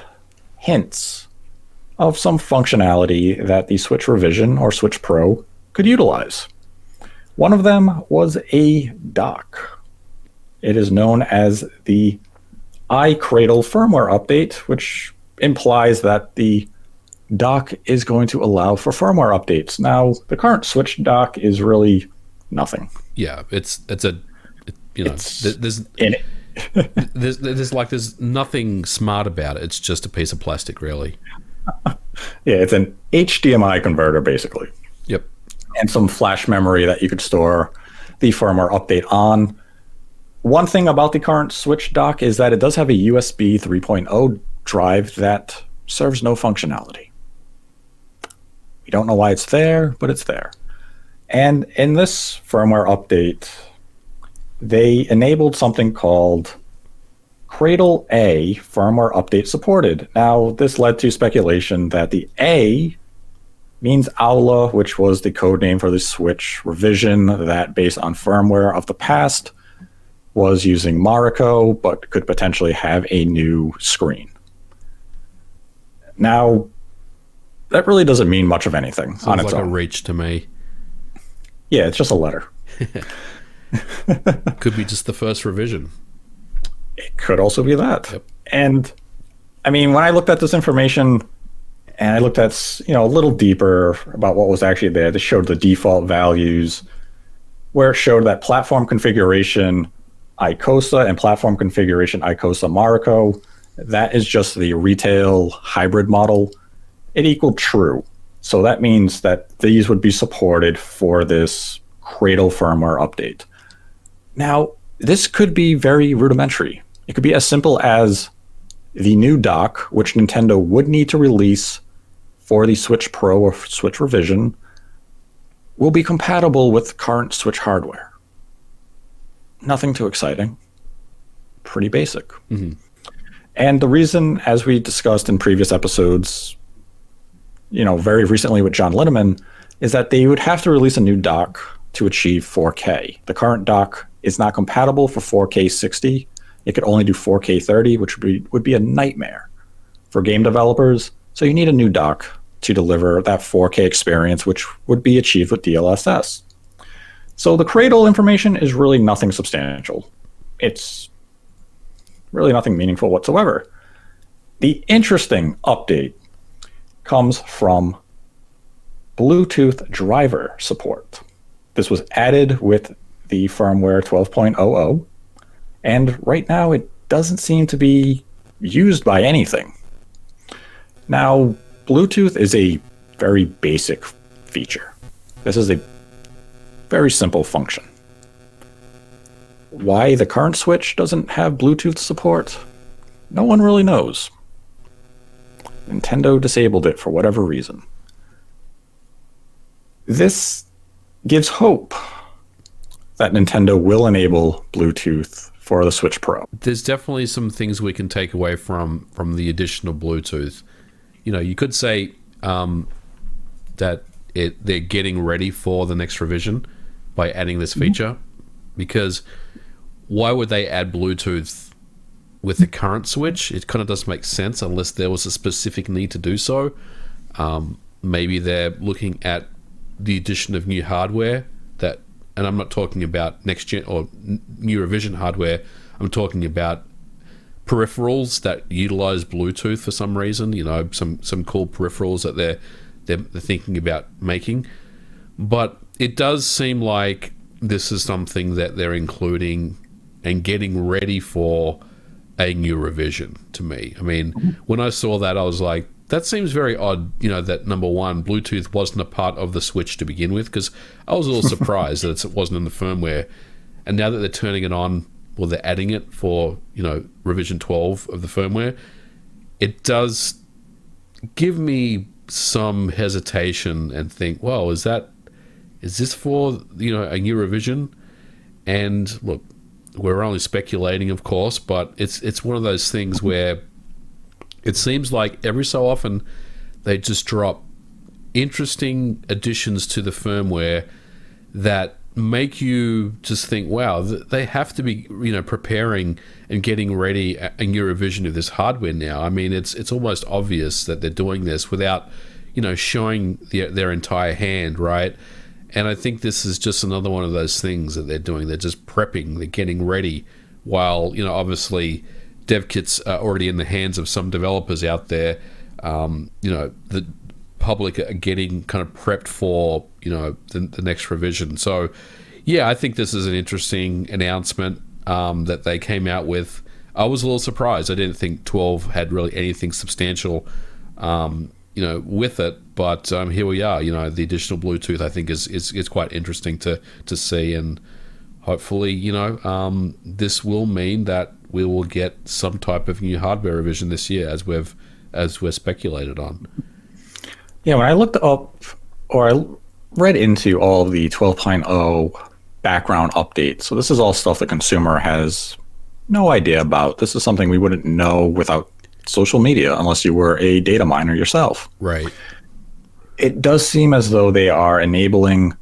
[SPEAKER 1] hints of some functionality that the Switch Revision or Switch Pro could utilize. One of them was a dock. It is known as the iCradle firmware update, which implies that the dock is going to allow for firmware updates. Now, the current Switch dock is really nothing.
[SPEAKER 2] Yeah, there's nothing smart about it. It's just a piece of plastic, really.
[SPEAKER 1] Yeah, it's an HDMI converter, basically.
[SPEAKER 2] Yep.
[SPEAKER 1] And some flash memory that you could store the firmware update on. One thing about the current Switch dock is that it does have a USB 3.0 drive that serves no functionality. We don't know why it's there, but it's there. And in this firmware update, they enabled something called Cradle A firmware update supported. Now, this led to speculation that the A means Aula, which was the code name for the Switch revision that, based on firmware of the past, was using Mariko, but could potentially have a new screen. Now, that really doesn't mean much of anything on its own.
[SPEAKER 2] Sounds like a reach to me.
[SPEAKER 1] Yeah, it's just a letter.
[SPEAKER 2] Could be just the first revision.
[SPEAKER 1] It could also be that.
[SPEAKER 2] Yep.
[SPEAKER 1] And I mean, when I looked at this information and I looked at, a little deeper about what was actually there, they showed the default values where it showed that platform configuration Icosa and platform configuration Icosa Mariko, that is just the retail hybrid model. It equaled true. So that means that these would be supported for this Cradle firmware update. Now, this could be very rudimentary. It could be as simple as the new dock, which Nintendo would need to release for the Switch Pro or Switch Revision, will be compatible with current Switch hardware. Nothing too exciting. Pretty basic.
[SPEAKER 2] Mm-hmm.
[SPEAKER 1] And the reason, as we discussed in previous episodes, very recently with John Linneman, is that they would have to release a new dock to achieve 4K. The current dock is not compatible for 4K 60. It could only do 4K 30, which would be a nightmare for game developers. So you need a new dock to deliver that 4K experience, which would be achieved with DLSS. So the Cradle information is really nothing substantial. It's really nothing meaningful whatsoever. The interesting update comes from Bluetooth driver support. This was added with the firmware 12.00, and right now it doesn't seem to be used by anything. Now, Bluetooth is a very basic feature. This is a very simple function. Why the current Switch doesn't have Bluetooth support, no one really knows. Nintendo disabled it for whatever reason. This gives hope that Nintendo will enable Bluetooth for the Switch Pro.
[SPEAKER 2] There's definitely some things we can take away from the additional Bluetooth. You could say that they're getting ready for the next revision by adding this feature, because why would they add Bluetooth with the current Switch? It kind of doesn't make sense unless there was a specific need to do so. Maybe they're looking at the addition of new hardware that, and I'm not talking about next gen or new revision hardware. I'm talking about peripherals that utilize Bluetooth for some reason. You know, some cool peripherals that they're thinking about making. But it does seem like this is something that they're including and getting ready for a new revision to me. I mean, when I saw that, I was like, that seems very odd, you know, that number one, Bluetooth wasn't a part of the Switch to begin with, because I was a little surprised that it wasn't in the firmware. And now that they're turning it on, well, they're adding it for, you know, revision 12 of the firmware, it does give me some hesitation and think, well, is this for, you know, a new revision? And look, we're only speculating, of course, but it's one of those things where it seems like every so often they just drop interesting additions to the firmware that make you just think, wow, they have to be, you know, preparing and getting ready a new revision of this hardware now. I mean, it's almost obvious that they're doing this without, you know, showing their entire hand, right? And I think this is just another one of those things that they're doing. They're just prepping, they're getting ready, while, you know, obviously dev kits are already in the hands of some developers out there. You know, the public are getting kind of prepped for, you know, the next revision. So yeah, I think this is an interesting announcement that they came out with. I was a little surprised. I didn't think 12 had really anything substantial, you know, with it. But here we are. You know, the additional Bluetooth, I think, is quite interesting to see, and hopefully, you know, this will mean that we will get some type of new hardware revision this year, as we're speculated on.
[SPEAKER 1] Yeah, when I looked up, or I read into all the 12.0 background updates, so this is all stuff the consumer has no idea about. This is something we wouldn't know without social media, unless you were a data miner yourself.
[SPEAKER 2] Right.
[SPEAKER 1] It does seem as though they are enabling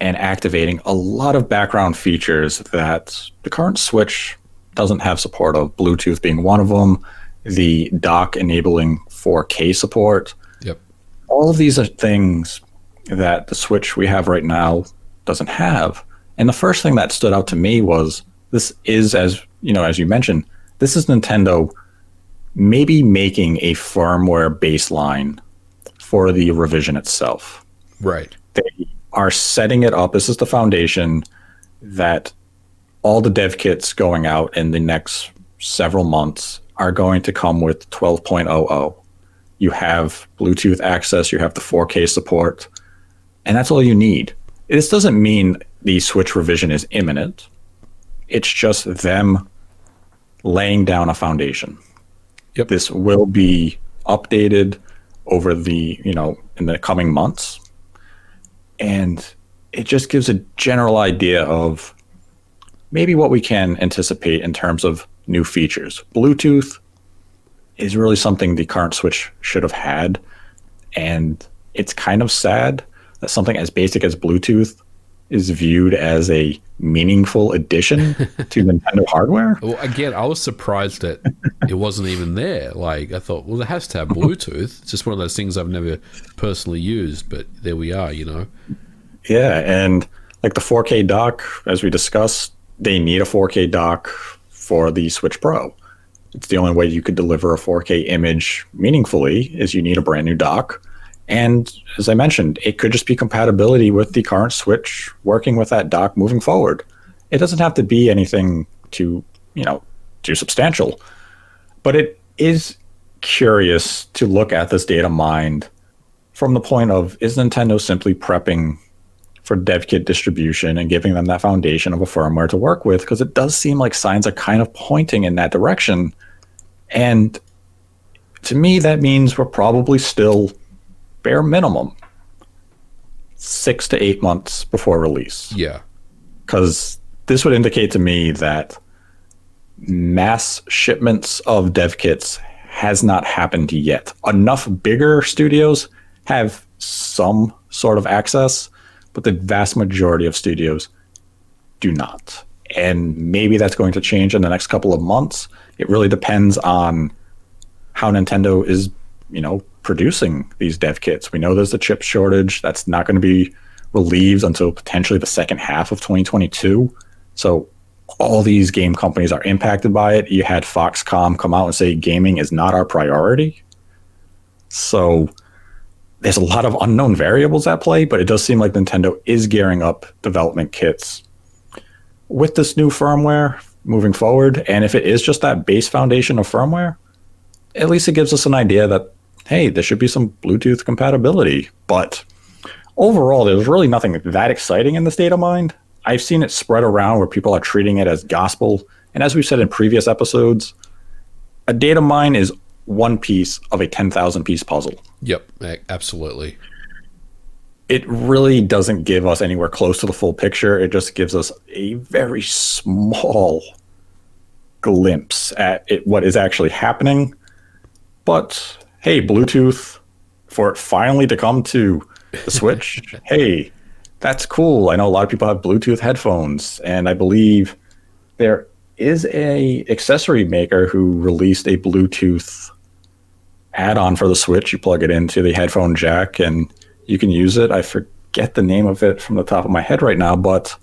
[SPEAKER 1] and activating a lot of background features that the current Switch doesn't have support of, Bluetooth being one of them, the dock enabling 4K support.
[SPEAKER 2] Yep.
[SPEAKER 1] All of these are things that the Switch we have right now doesn't have. And the first thing that stood out to me was, this is, as you know, as you mentioned, this is Nintendo maybe making a firmware baseline for the revision itself.
[SPEAKER 2] Right.
[SPEAKER 1] They are setting it up. This is the foundation that all the dev kits going out in the next several months are going to come with 12.00. You have Bluetooth access, you have the 4K support, and that's all you need. This doesn't mean the Switch revision is imminent. It's just them laying down a foundation.
[SPEAKER 2] Yep.
[SPEAKER 1] This will be updated over the, you know, in the coming months. And it just gives a general idea of maybe what we can anticipate in terms of new features. Bluetooth is really something the current Switch should have had. And it's kind of sad that something as basic as Bluetooth is viewed as a meaningful addition to Nintendo hardware.
[SPEAKER 2] Well, again, I was surprised that it wasn't even there. Like, I thought, well, it has to have Bluetooth. It's just one of those things I've never personally used, but there we are, you know.
[SPEAKER 1] Yeah, and like the 4K dock, as we discussed, they need a 4K dock for the Switch Pro. It's the only way you could deliver a 4K image meaningfully is you need a brand new dock. And as I mentioned, it could just be compatibility with the current Switch working with that dock moving forward. It doesn't have to be anything too substantial. But it is curious to look at this data mined from the point of, is Nintendo simply prepping for dev kit distribution and giving them that foundation of a firmware to work with? Because it does seem like signs are kind of pointing in that direction. And to me, that means we're probably still bare minimum 6 to 8 months before release.
[SPEAKER 2] Yeah.
[SPEAKER 1] Because this would indicate to me that mass shipments of dev kits has not happened yet. Enough bigger studios have some sort of access, but the vast majority of studios do not. And maybe that's going to change in the next couple of months. It really depends on how Nintendo is, producing these dev kits. We know there's a chip shortage that's not going to be relieved until potentially the second half of 2022. So all these game companies are impacted by it. You had Foxconn come out and say gaming is not our priority. So there's a lot of unknown variables at play, but it does seem like Nintendo is gearing up development kits with this new firmware moving forward. And if it is just that base foundation of firmware, at least it gives us an idea that, hey, there should be some Bluetooth compatibility. But overall, there's really nothing that exciting in this Datamine. I've seen it spread around where people are treating it as gospel. And as we've said in previous episodes, a Datamine is one piece of a 10,000 piece puzzle.
[SPEAKER 2] Yep, absolutely.
[SPEAKER 1] It really doesn't give us anywhere close to the full picture. It just gives us a very small glimpse at what is actually happening. But hey, Bluetooth, for it finally to come to the Switch, hey, that's cool. I know a lot of people have Bluetooth headphones, and I believe there is a accessory maker who released a Bluetooth add-on for the Switch. You plug it into the headphone jack and you can use it. I forget the name of it from the top of my head right now, but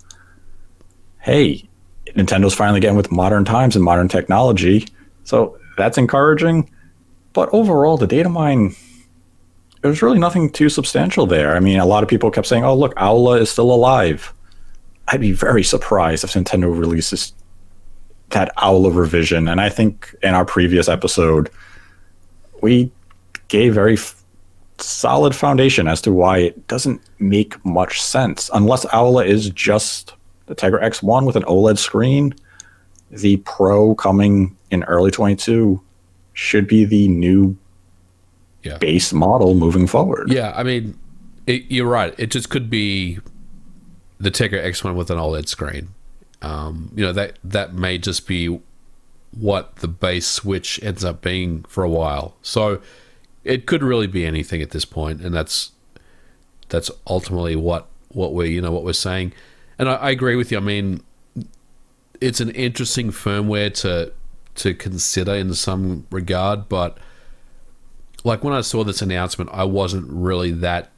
[SPEAKER 1] hey, Nintendo's finally getting with modern times and modern technology. So that's encouraging. But overall, the Datamine, there's really nothing too substantial there. I mean, a lot of people kept saying, oh, look, Aula is still alive. I'd be very surprised if Nintendo releases that Aula revision. And I think in our previous episode, we gave very solid foundation as to why it doesn't make much sense. Unless Aula is just the Tegra X1 with an OLED screen, the Pro coming in early 22 should be the new base model moving forward.
[SPEAKER 2] Yeah, I mean, you're right. It just could be the Tegra X1 with an OLED screen. That may just be what the base Switch ends up being for a while. So it could really be anything at this point, and that's ultimately what we're saying. And I agree with you. I mean, it's an interesting firmware to consider in some regard, but like when I saw this announcement, I wasn't really that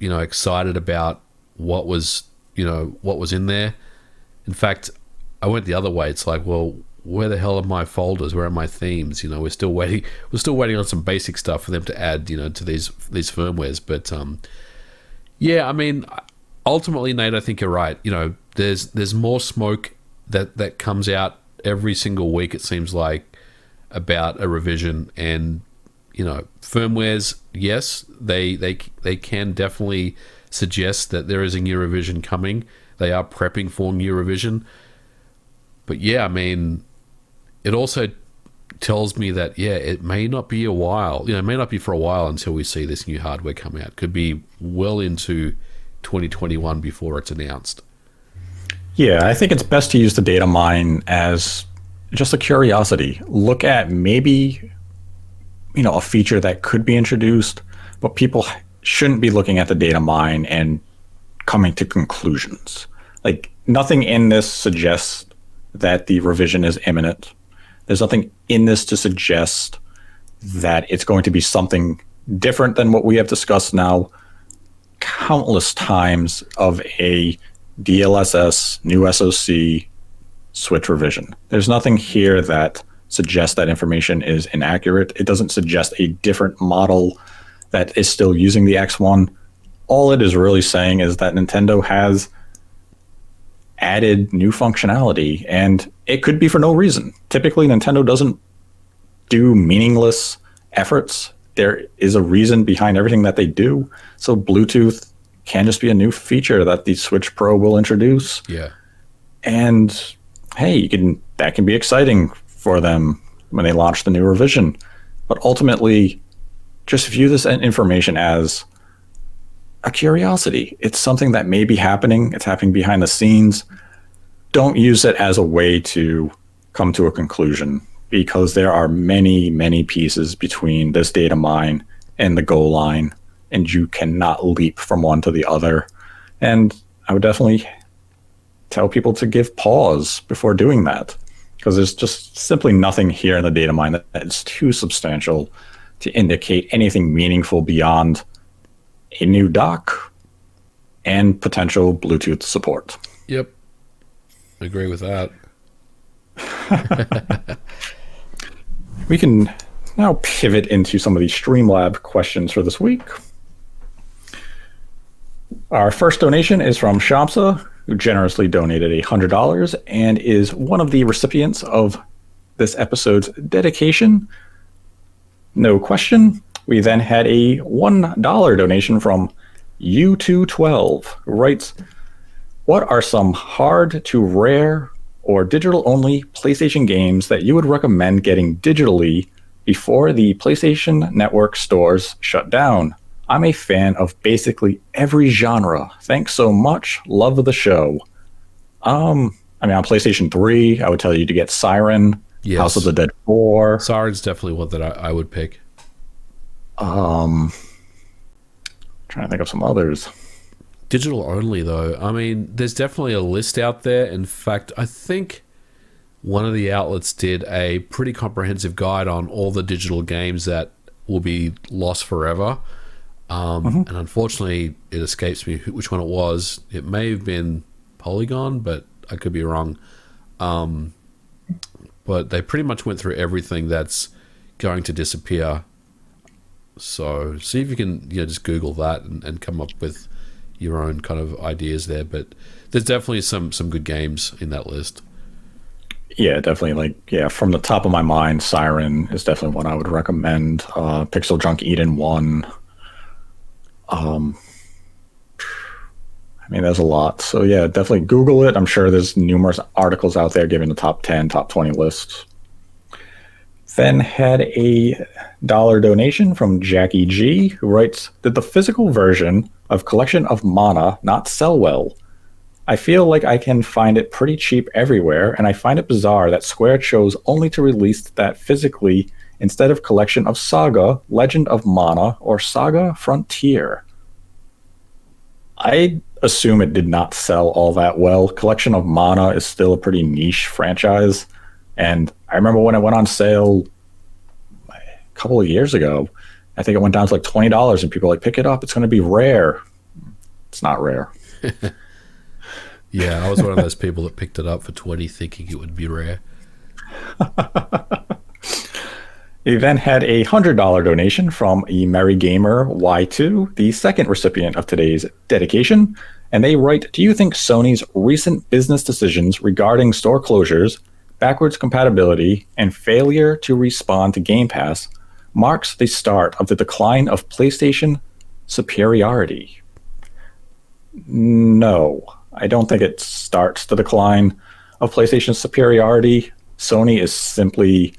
[SPEAKER 2] excited about what was in there. In fact, I went the other way. It's like, well, where the hell are my folders? Where are my themes? We're still waiting on some basic stuff for them to add, to these firmwares. But yeah, I mean, ultimately, Nate, I think you're right. There's more smoke that comes out every single week, it seems like, about a revision. And firmwares, yes, they can definitely suggest that there is a new revision coming. They are prepping for new revision. But yeah, I mean, it also tells me that, it may not be a while. It may not be for a while until we see this new hardware come out. Could be well into 2021 before it's announced.
[SPEAKER 1] Yeah, I think it's best to use the Datamine as just a curiosity. Look at maybe, a feature that could be introduced, but people shouldn't be looking at the Datamine and coming to conclusions. Like, nothing in this suggests that the revision is imminent. There's nothing in this to suggest that it's going to be something different than what we have discussed now countless times of a DLSS, new SoC, Switch revision. There's nothing here that suggests that information is inaccurate. It doesn't suggest a different model that is still using the X1. All it is really saying is that Nintendo has added new functionality, and it could be for no reason. Typically, Nintendo doesn't do meaningless efforts. There is a reason behind everything that they do. So Bluetooth can just be a new feature that the Switch Pro will introduce.
[SPEAKER 2] Yeah.
[SPEAKER 1] And hey, that can be exciting for them when they launch the new revision. But ultimately, just view this information as a curiosity. It's something that may be happening. It's happening behind the scenes. Don't use it as a way to come to a conclusion, because there are many, many pieces between this Datamine and the goal line. and you cannot leap from one to the other. And I would definitely tell people to give pause before doing that, because there's just simply nothing here in the data mine that is too substantial to indicate anything meaningful beyond a new dock and potential Bluetooth support.
[SPEAKER 2] Yep. Agree with that.
[SPEAKER 1] We can now pivot into some of the Streamlab questions for this week. Our first donation is from Shamsa, who generously donated $100 and is one of the recipients of this episode's dedication. No question. We then had a $1 donation from U212, who writes, what are some hard to rare or digital-only PlayStation games that you would recommend getting digitally before the PlayStation Network stores shut down? I'm a fan of basically every genre. Thanks so much. Love the show. On PlayStation 3, I would tell you to get Siren,
[SPEAKER 2] Yes.
[SPEAKER 1] House of the Dead 4.
[SPEAKER 2] Siren's definitely one that I would pick.
[SPEAKER 1] Trying to think of some others.
[SPEAKER 2] Digital only, though. I mean, there's definitely a list out there. In fact, I think one of the outlets did a pretty comprehensive guide on all the digital games that will be lost forever. And unfortunately, it escapes me which one it was. It may have been Polygon, but I could be wrong. But they pretty much went through everything that's going to disappear. So see if you can just Google that and come up with your own kind of ideas there. But there's definitely some good games in that list.
[SPEAKER 1] Yeah, definitely. From the top of my mind, Siren is definitely one I would recommend. Pixel Junk Eden 1. There's a lot. So yeah, definitely Google it. I'm sure there's numerous articles out there giving the top 10, top 20 lists. Then had a $1 donation from Jackie G, who writes, did the physical version of Collection of Mana not sell well? I feel like I can find it pretty cheap everywhere, and I find it bizarre that Square chose only to release that physically instead of Collection of Saga, Legend of Mana, or Saga Frontier. I assume it did not sell all that well. Collection of Mana is still a pretty niche franchise, and I remember when it went on sale a couple of years ago, I think it went down to like $20, and people were like, pick it up, it's going to be rare. It's not rare.
[SPEAKER 2] Yeah, I was one of those people that picked it up for $20 thinking it would be rare.
[SPEAKER 1] He then had a $100 donation from a Merry Gamer Y2, the second recipient of today's dedication. And they write, do you think Sony's recent business decisions regarding store closures, backwards compatibility, and failure to respond to Game Pass marks the start of the decline of PlayStation superiority? No, I don't think it starts the decline of PlayStation superiority. Sony is simply,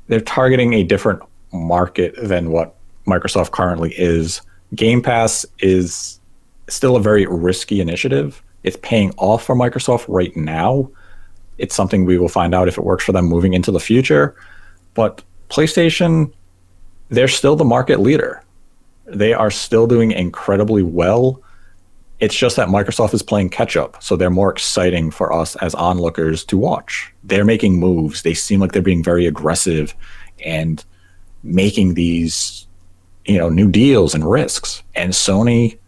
[SPEAKER 1] they're targeting a different market than what Microsoft currently is. Game Pass is still a very risky initiative. It's paying off for Microsoft right now. It's something we will find out if it works for them moving into the future. But PlayStation, they're still the market leader. They are still doing incredibly well. It's just that Microsoft is playing catch up, so they're more exciting for us as onlookers to watch. They're making moves. They seem like they're being very aggressive and making these, new deals and risks. And Sony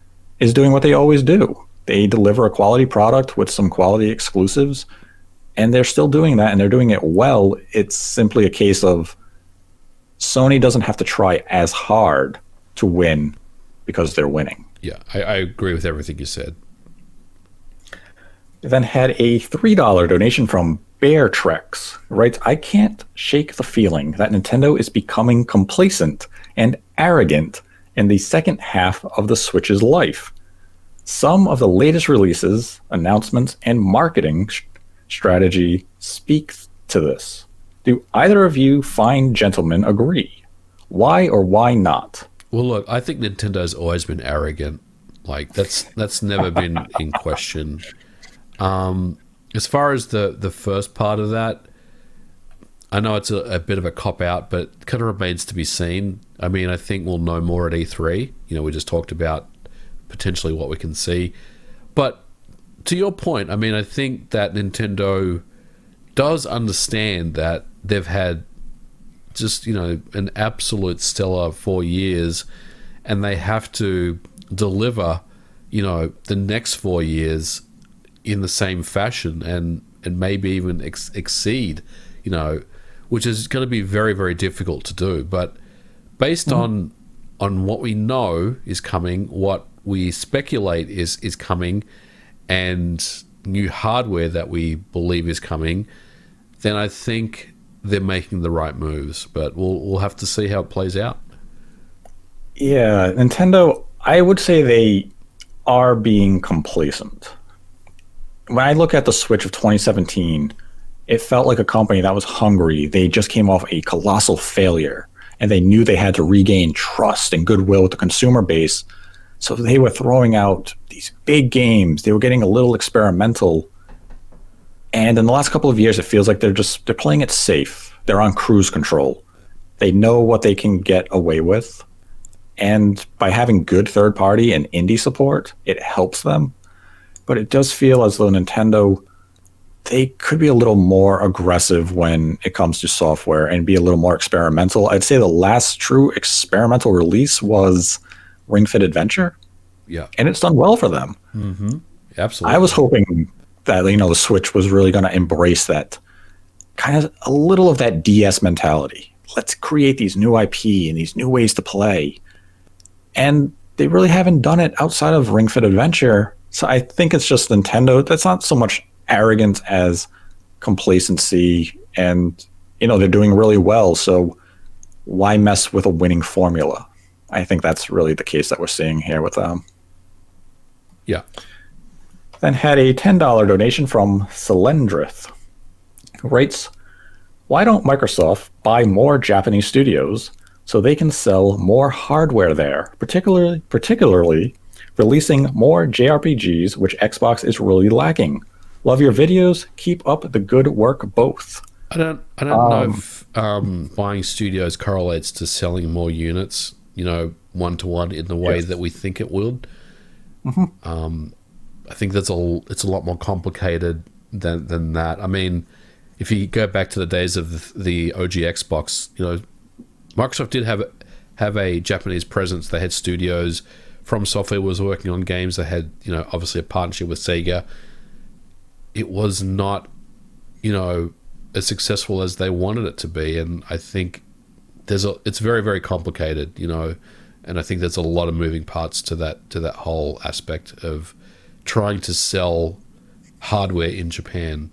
[SPEAKER 1] is doing what they always do. They deliver a quality product with some quality exclusives, and they're still doing that, and they're doing it well. It's simply a case of Sony doesn't have to try as hard to win because they're winning.
[SPEAKER 2] Yeah, I agree with everything you said.
[SPEAKER 1] Then had a $3 donation from Bear Trex, who writes, I can't shake the feeling that Nintendo is becoming complacent and arrogant in the second half of the Switch's life. Some of the latest releases, announcements, and marketing strategy speak to this. Do either of you fine gentlemen agree? Why or why not?
[SPEAKER 2] Well, look, I think Nintendo's always been arrogant. Like, that's never been in question. As far as the first part of that, I know it's a bit of a cop-out, but it kind of remains to be seen. I mean, I think we'll know more at E3. You know, we just talked about potentially what we can see. But to your point, I mean, I think that Nintendo does understand that they've had just, you know, an absolute stellar 4 years, and they have to deliver, you know, the next 4 years in the same fashion and maybe even exceed, you know, which is going to be very, very difficult to do. But based on what we know is coming, what we speculate is coming, and new hardware that we believe is coming, then I think they're making the right moves. But we'll have to see how it plays out.
[SPEAKER 1] Yeah, Nintendo, I would say they are being complacent. When I look at the Switch of 2017, it felt like a company that was hungry. They just came off a colossal failure, and they knew they had to regain trust and goodwill with the consumer base. So they were throwing out these big games. They were getting a little experimental. And in the last couple of years, it feels like they're playing it safe. They're on cruise control. They know what they can get away with. And by having good third-party and indie support, it helps them. But it does feel as though Nintendo, they could be a little more aggressive when it comes to software and be a little more experimental. I'd say the last true experimental release was Ring Fit Adventure.
[SPEAKER 2] Yeah.
[SPEAKER 1] And it's done well for them.
[SPEAKER 2] Mm-hmm. Absolutely.
[SPEAKER 1] I was hoping that, you know, the Switch was really going to embrace that kind of a little of that DS mentality. Let's create these new IP and these new ways to play. And they really haven't done it outside of Ring Fit Adventure. So I think it's just Nintendo. That's not so much arrogance as complacency. And, you know, they're doing really well. So why mess with a winning formula? I think that's really the case that we're seeing here with them.
[SPEAKER 2] Yeah.
[SPEAKER 1] Then had a $10 donation from Selendrith, who writes, why don't Microsoft buy more Japanese studios so they can sell more hardware there, particularly releasing more JRPGs, which Xbox is really lacking. Love your videos. Keep up the good work, both.
[SPEAKER 2] I don't know if buying studios correlates to selling more units, you know, one-to-one in the way that we think it would. Mm-hmm. I think it's a lot more complicated than that. I mean, if you go back to the days of the OG Xbox, you know, Microsoft did have a Japanese presence. They had studios. From Software was working on games. They had, you know, obviously a partnership with Sega. It was not, you know, as successful as they wanted it to be, and I think it's very, very complicated, you know, and I think there's a lot of moving parts to that whole aspect of trying to sell hardware in Japan.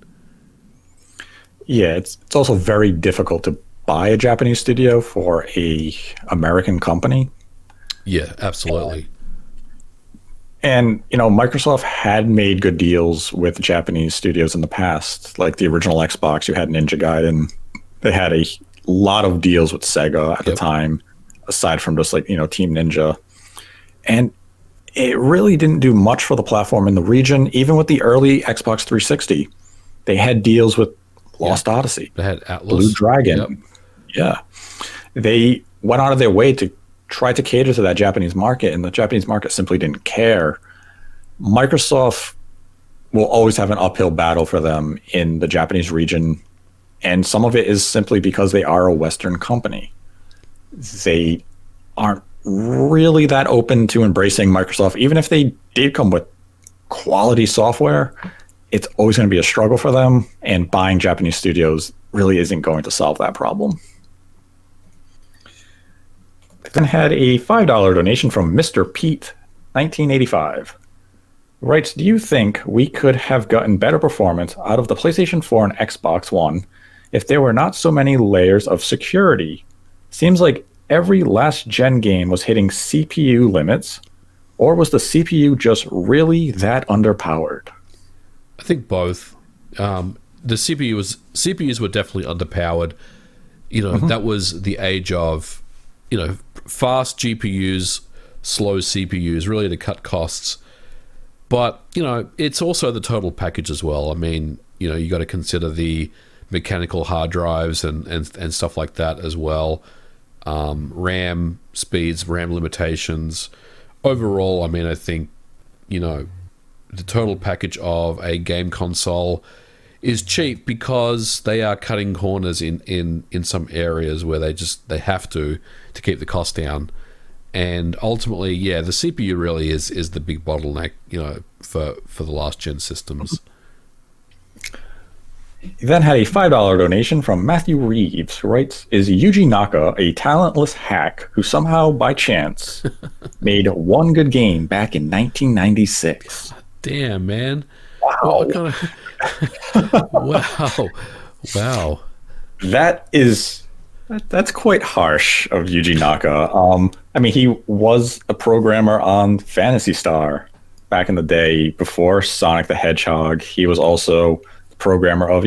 [SPEAKER 1] Yeah, it's also very difficult to buy a Japanese studio for a American company.
[SPEAKER 2] Yeah, absolutely.
[SPEAKER 1] And, you know, Microsoft had made good deals with Japanese studios in the past. Like the original Xbox, you had Ninja Gaiden. They had a lot of deals with Sega at the time, aside from just like, you know, Team Ninja. And it really didn't do much for the platform in the region. Even with the early Xbox 360, they had deals with Lost Odyssey.
[SPEAKER 2] They had Atlas.
[SPEAKER 1] Blue Dragon. Yeah. They went out of their way to try to cater to that Japanese market, and the Japanese market simply didn't care. Microsoft will always have an uphill battle for them in the Japanese region, and some of it is simply because they are a Western company. They aren't really that open to embracing Microsoft. Even if they did come with quality software, it's always going to be a struggle for them, and buying Japanese studios really isn't going to solve that problem. Then had a $5 donation from Mr. Pete, 1985. Writes, do you think we could have gotten better performance out of the PlayStation 4 and Xbox One if there were not so many layers of security? Seems like every last-gen game was hitting CPU limits, or was the CPU just really that underpowered?
[SPEAKER 2] I think both. The CPUs were definitely underpowered. You know, that was the age of, you know, fast GPUs, slow CPUs, really to cut costs. But, you know, it's also the total package as well. I mean, you know, you got to consider the mechanical hard drives and stuff like that as well. RAM speeds, RAM limitations. Overall, I mean, I think, the total package of a game console is cheap because they are cutting corners in some areas where they have to keep the cost down. And ultimately, yeah, the CPU really is the big bottleneck, for the last gen systems.
[SPEAKER 1] He then had a $5 donation from Matthew Reeves, who writes, "Is Yuji Naka a talentless hack who somehow, by chance, made one good game back in 1996?
[SPEAKER 2] Damn, man.
[SPEAKER 1] Wow.
[SPEAKER 2] What kind of... Wow.
[SPEAKER 1] That's quite harsh of Yuji Naka. I mean, he was a programmer on Phantasy Star back in the day before Sonic the Hedgehog. He was also programmer of,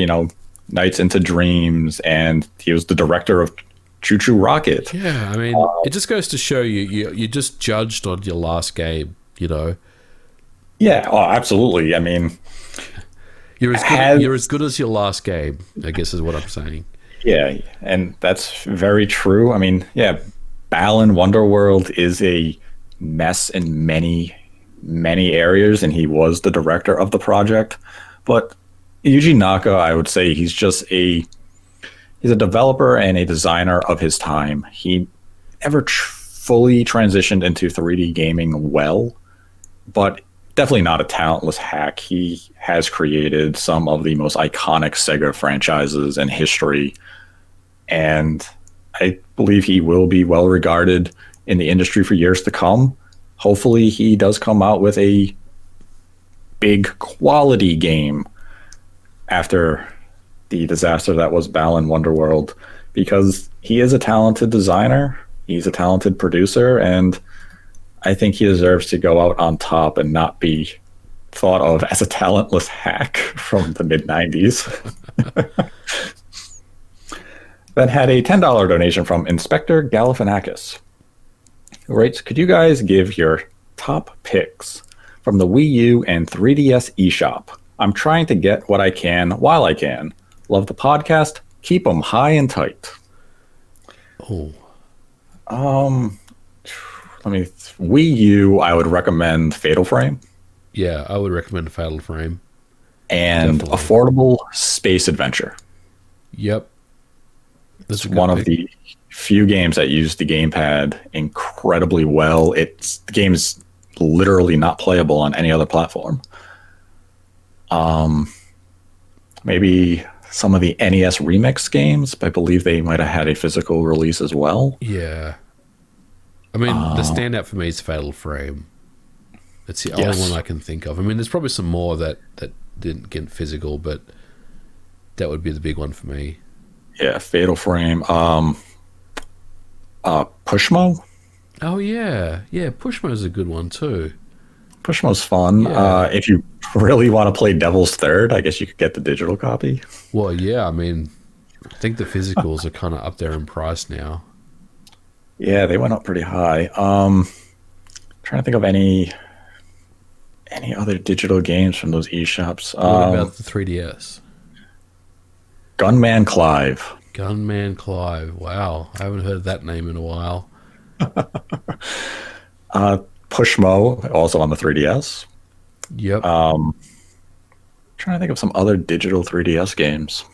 [SPEAKER 1] Nights into Dreams, and he was the director of Choo Choo Rocket.
[SPEAKER 2] Yeah, I mean, it just goes to show you just judged on your last game,
[SPEAKER 1] Yeah, oh, absolutely. I mean,
[SPEAKER 2] you're as good as your last game, I guess is what I'm saying.
[SPEAKER 1] Yeah, and that's very true. I mean, yeah, Balan Wonderworld is a mess in many, many areas, and he was the director of the project. But Yuji Naka, I would say he's a developer and a designer of his time. He never fully transitioned into 3D gaming well, but definitely not a talentless hack. He has created some of the most iconic Sega franchises in history, and I believe he will be well regarded in the industry for years to come. Hopefully he does come out with a big quality game after the disaster that was Balan Wonderworld, because he is a talented designer, he's a talented producer, and I think he deserves to go out on top and not be thought of as a talentless hack from the mid-90s. Then had a $10 donation from Inspector Galifianakis, who writes, "Could you guys give your top picks from the Wii U and 3DS eShop? I'm trying to get what I can while I can. Love the podcast. Keep them high and tight."
[SPEAKER 2] Oh.
[SPEAKER 1] Wii U, I would recommend Fatal Frame.
[SPEAKER 2] Yeah, I would recommend Fatal Frame.
[SPEAKER 1] And definitely. Affordable Space Adventure.
[SPEAKER 2] Yep.
[SPEAKER 1] It's one of the few games that use the gamepad incredibly well. The game is literally not playable on any other platform. Maybe some of the NES remix games, I believe they might have had a physical release as well.
[SPEAKER 2] Yeah. I mean, the standout for me is Fatal Frame. It's the only one I can think of. I mean, there's probably some more that didn't get physical, but that would be the big one for me.
[SPEAKER 1] Yeah, Fatal Frame. Pushmo?
[SPEAKER 2] Oh, yeah. Yeah, Pushmo is a good one, too.
[SPEAKER 1] Pushmo's fun.
[SPEAKER 2] Yeah.
[SPEAKER 1] If you really want to play Devil's Third, I guess you could get the digital copy.
[SPEAKER 2] Well, yeah, I mean, I think the physicals are kind of up there in price now.
[SPEAKER 1] Yeah, they went up pretty high. Trying to think of any other digital games from those eShops.
[SPEAKER 2] What about the 3DS?
[SPEAKER 1] Gunman Clive.
[SPEAKER 2] Gunman Clive. Wow, I haven't heard that name in a while.
[SPEAKER 1] Pushmo, also on the 3DS.
[SPEAKER 2] Yep.
[SPEAKER 1] Trying to think of some other digital 3DS games.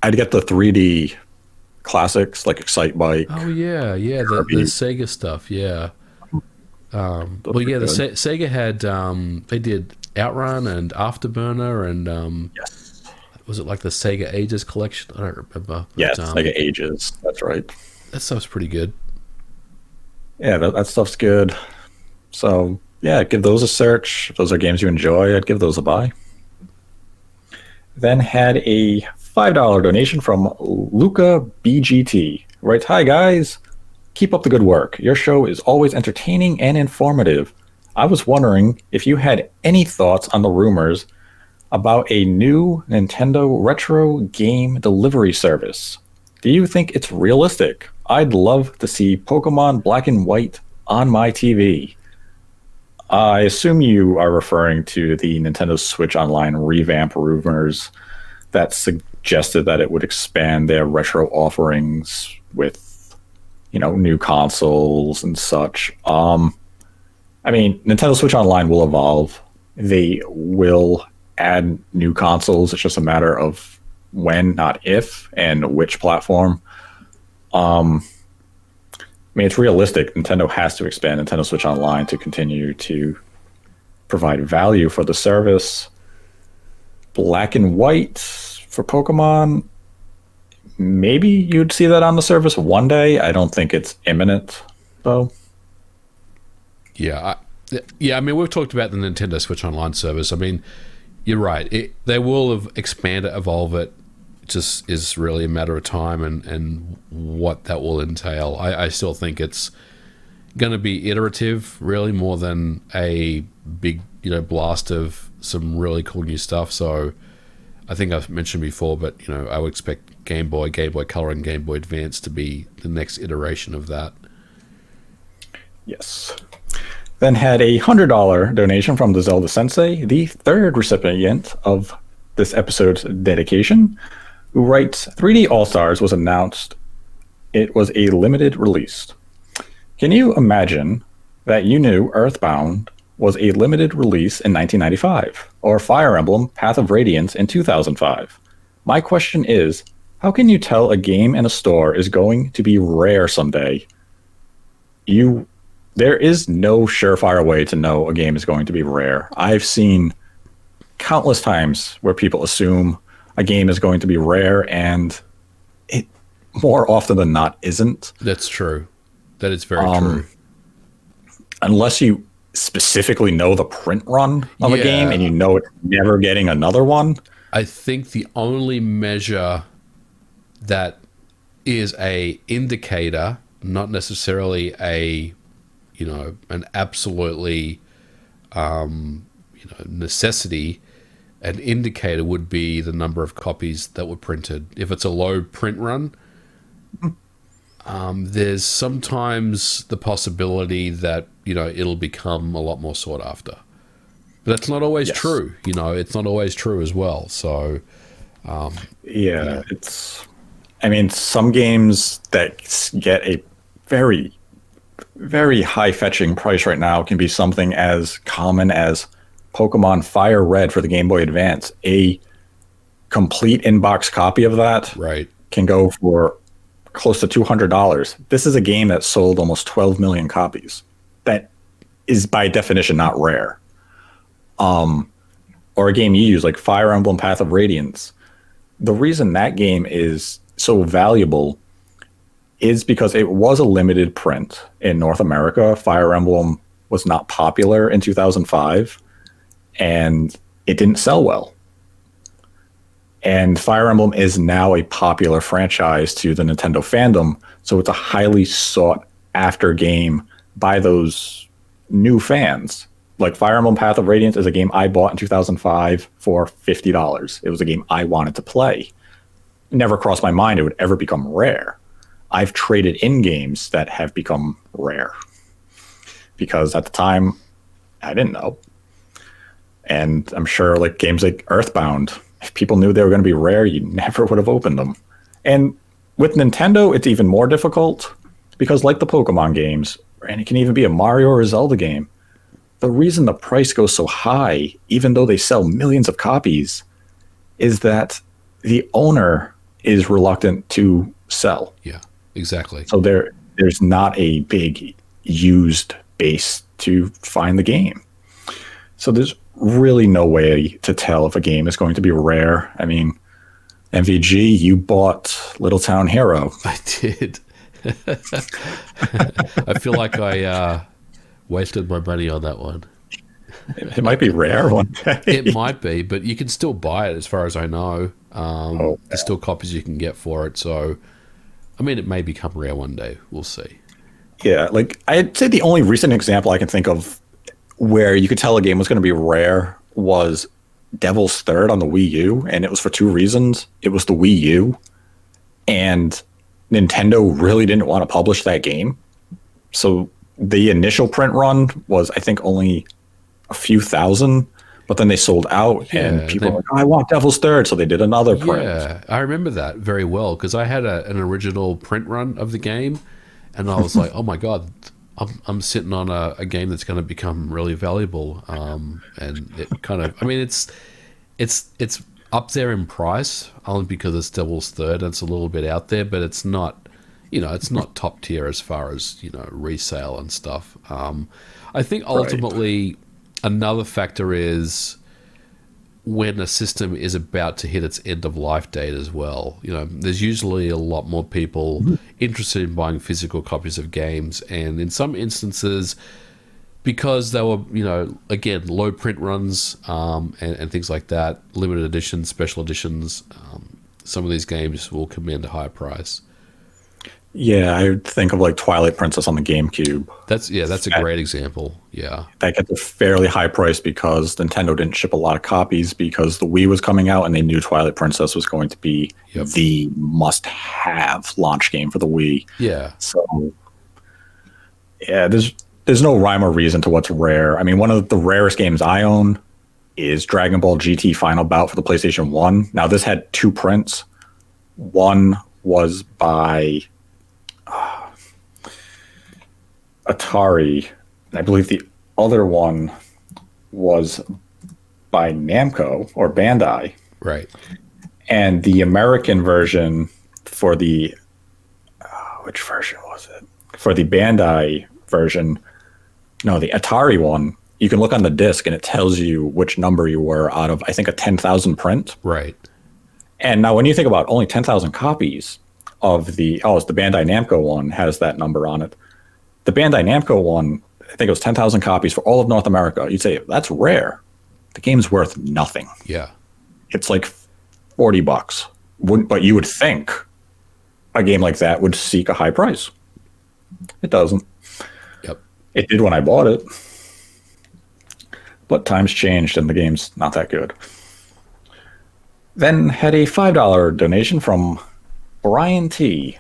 [SPEAKER 1] I'd get the 3D classics like Excitebike.
[SPEAKER 2] Oh yeah, the Sega stuff. Yeah. Well, yeah, the Sega had they did Outrun and Afterburner and
[SPEAKER 1] yes.
[SPEAKER 2] Was it like the Sega Ages collection? I don't remember.
[SPEAKER 1] Yes, Sega Ages. That's right.
[SPEAKER 2] That stuff's pretty good.
[SPEAKER 1] Yeah, that stuff's good. So yeah, give those a search. If those are games you enjoy, I'd give those a buy. Then had a $5 donation from Luca BGT. Writes, "Hi guys, keep up the good work. Your show is always entertaining and informative. I was wondering if you had any thoughts on the rumors about a new Nintendo retro game delivery service. Do you think it's realistic? I'd love to see Pokemon Black and White on my TV." I assume you are referring to the Nintendo Switch Online revamp rumors that suggested that it would expand their retro offerings with, new consoles and such. I mean, Nintendo Switch Online will evolve. They will add new consoles. It's just a matter of when, not if, and which platform. I mean, it's realistic. Nintendo has to expand Nintendo Switch Online to continue to provide value for the service. Black and White for Pokemon, maybe you'd see that on the service one day. I don't think it's imminent, though.
[SPEAKER 2] Yeah, I mean, we've talked about the Nintendo Switch Online service. I mean, you're right. They will have expanded, evolve it. It just is really a matter of time and what that will entail. I still think it's going to be iterative, really, more than a big, blast of some really cool new stuff. So I think I've mentioned before, but, I would expect Game Boy Color, and Game Boy Advance to be the next iteration of that.
[SPEAKER 1] Yes. Then had a $100 donation from the Zelda Sensei, the third recipient of this episode's dedication, who writes, 3D All-Stars was announced. It was a limited release. Can you imagine that you knew Earthbound was a limited release in 1995, or Fire Emblem Path of Radiance in 2005? My question is, how can you tell a game in a store is going to be rare someday? There is no surefire way to know a game is going to be rare. I've seen countless times where people assume a game is going to be rare, and it more often than not isn't.
[SPEAKER 2] That's true. That is very true.
[SPEAKER 1] Unless you specifically know the print run of a game and you know it's never getting another one.
[SPEAKER 2] I think the only measure that is a indicator, not necessarily an absolutely necessity, an indicator would be the number of copies that were printed. If it's a low print run, there's sometimes the possibility that it'll become a lot more sought after, but that's not always true. It's not always true as well. So
[SPEAKER 1] it's, I mean, some games that get a very, very high fetching price right now can be something as common as Pokemon Fire Red for the Game Boy Advance. A complete in-box copy of that can go for close to $200. This is a game that sold almost 12 million copies. That is by definition not rare. Or a game you use like Fire Emblem Path of Radiance. The reason that game is so valuable is because it was a limited print in North America. Fire Emblem was not popular in 2005, and it didn't sell well. And Fire Emblem is now a popular franchise to the Nintendo fandom, so it's a highly sought after game by those new fans. Like Fire Emblem Path of Radiance is a game I bought in 2005 for $50. It was a game I wanted to play. It never crossed my mind it would ever become rare. I've traded in games that have become rare because at the time I didn't know. And I'm sure like games like Earthbound, if people knew they were going to be rare, you never would have opened them. And with Nintendo, it's even more difficult because like the Pokemon games, and it can even be a Mario or a Zelda game, the reason the price goes so high, even though they sell millions of copies, is that the owner is reluctant to sell.
[SPEAKER 2] Yeah, exactly.
[SPEAKER 1] So there's not a big used base to find the game. So there's really no way to tell if a game is going to be rare. I mean, MVG, you bought Little Town Hero.
[SPEAKER 2] I did. I feel like I wasted my money on that one.
[SPEAKER 1] It might be rare one day.
[SPEAKER 2] It might be, but you can still buy it as far as I know. There's still copies you can get for it. So, I mean, it may become rare one day. We'll see.
[SPEAKER 1] Yeah, like I'd say the only recent example I can think of where you could tell a game was going to be rare was Devil's Third on the Wii U, and it was for two reasons. It was the Wii U, and Nintendo really didn't want to publish that game. So the initial print run was, I think, only a few thousand, but then they sold out, and
[SPEAKER 2] Yeah,
[SPEAKER 1] people were like, oh, I want Devil's Third, so they did another print.
[SPEAKER 2] yeah, I remember that very well because I had an original print run of the game, and I was like, oh my god, I'm sitting on a game that's going to become really valuable. And it kind of, I mean, it's up there in price only because it's Devil's Third and it's a little bit out there, but it's not, it's not top tier as far as resale and stuff. I think ultimately another factor is when a system is about to hit its end of life date as well. There's usually a lot more people interested in buying physical copies of games, and in some instances, because they were, again, low print runs and things like that, limited editions, special editions, some of these games will command a higher price.
[SPEAKER 1] Yeah, I would think of like Twilight Princess on the GameCube.
[SPEAKER 2] That's a great example. Yeah.
[SPEAKER 1] That gets a fairly high price because Nintendo didn't ship a lot of copies because the Wii was coming out and they knew Twilight Princess was going to be the must-have launch game for the Wii.
[SPEAKER 2] Yeah.
[SPEAKER 1] So, yeah, there's no rhyme or reason to what's rare. I mean, one of the rarest games I own is Dragon Ball GT Final Bout for the PlayStation 1. Now, this had two prints. One was by Atari, and I believe the other one was by Namco or Bandai.
[SPEAKER 2] Right.
[SPEAKER 1] And the American version for the which version was it? For the Bandai version, no, the Atari one, you can look on the disc and it tells you which number you were out of, I think, a 10,000 print.
[SPEAKER 2] Right.
[SPEAKER 1] And now when you think about only 10,000 copies of it's the Bandai Namco one has that number on it. The Bandai Namco one, I think it was 10,000 copies for all of North America. You'd say, that's rare. The game's worth nothing.
[SPEAKER 2] Yeah.
[SPEAKER 1] It's like $40. But you would think a game like that would seek a high price. It doesn't.
[SPEAKER 2] Yep.
[SPEAKER 1] It did when I bought it. But times changed and the game's not that good. Then had a $5 donation from Brian T.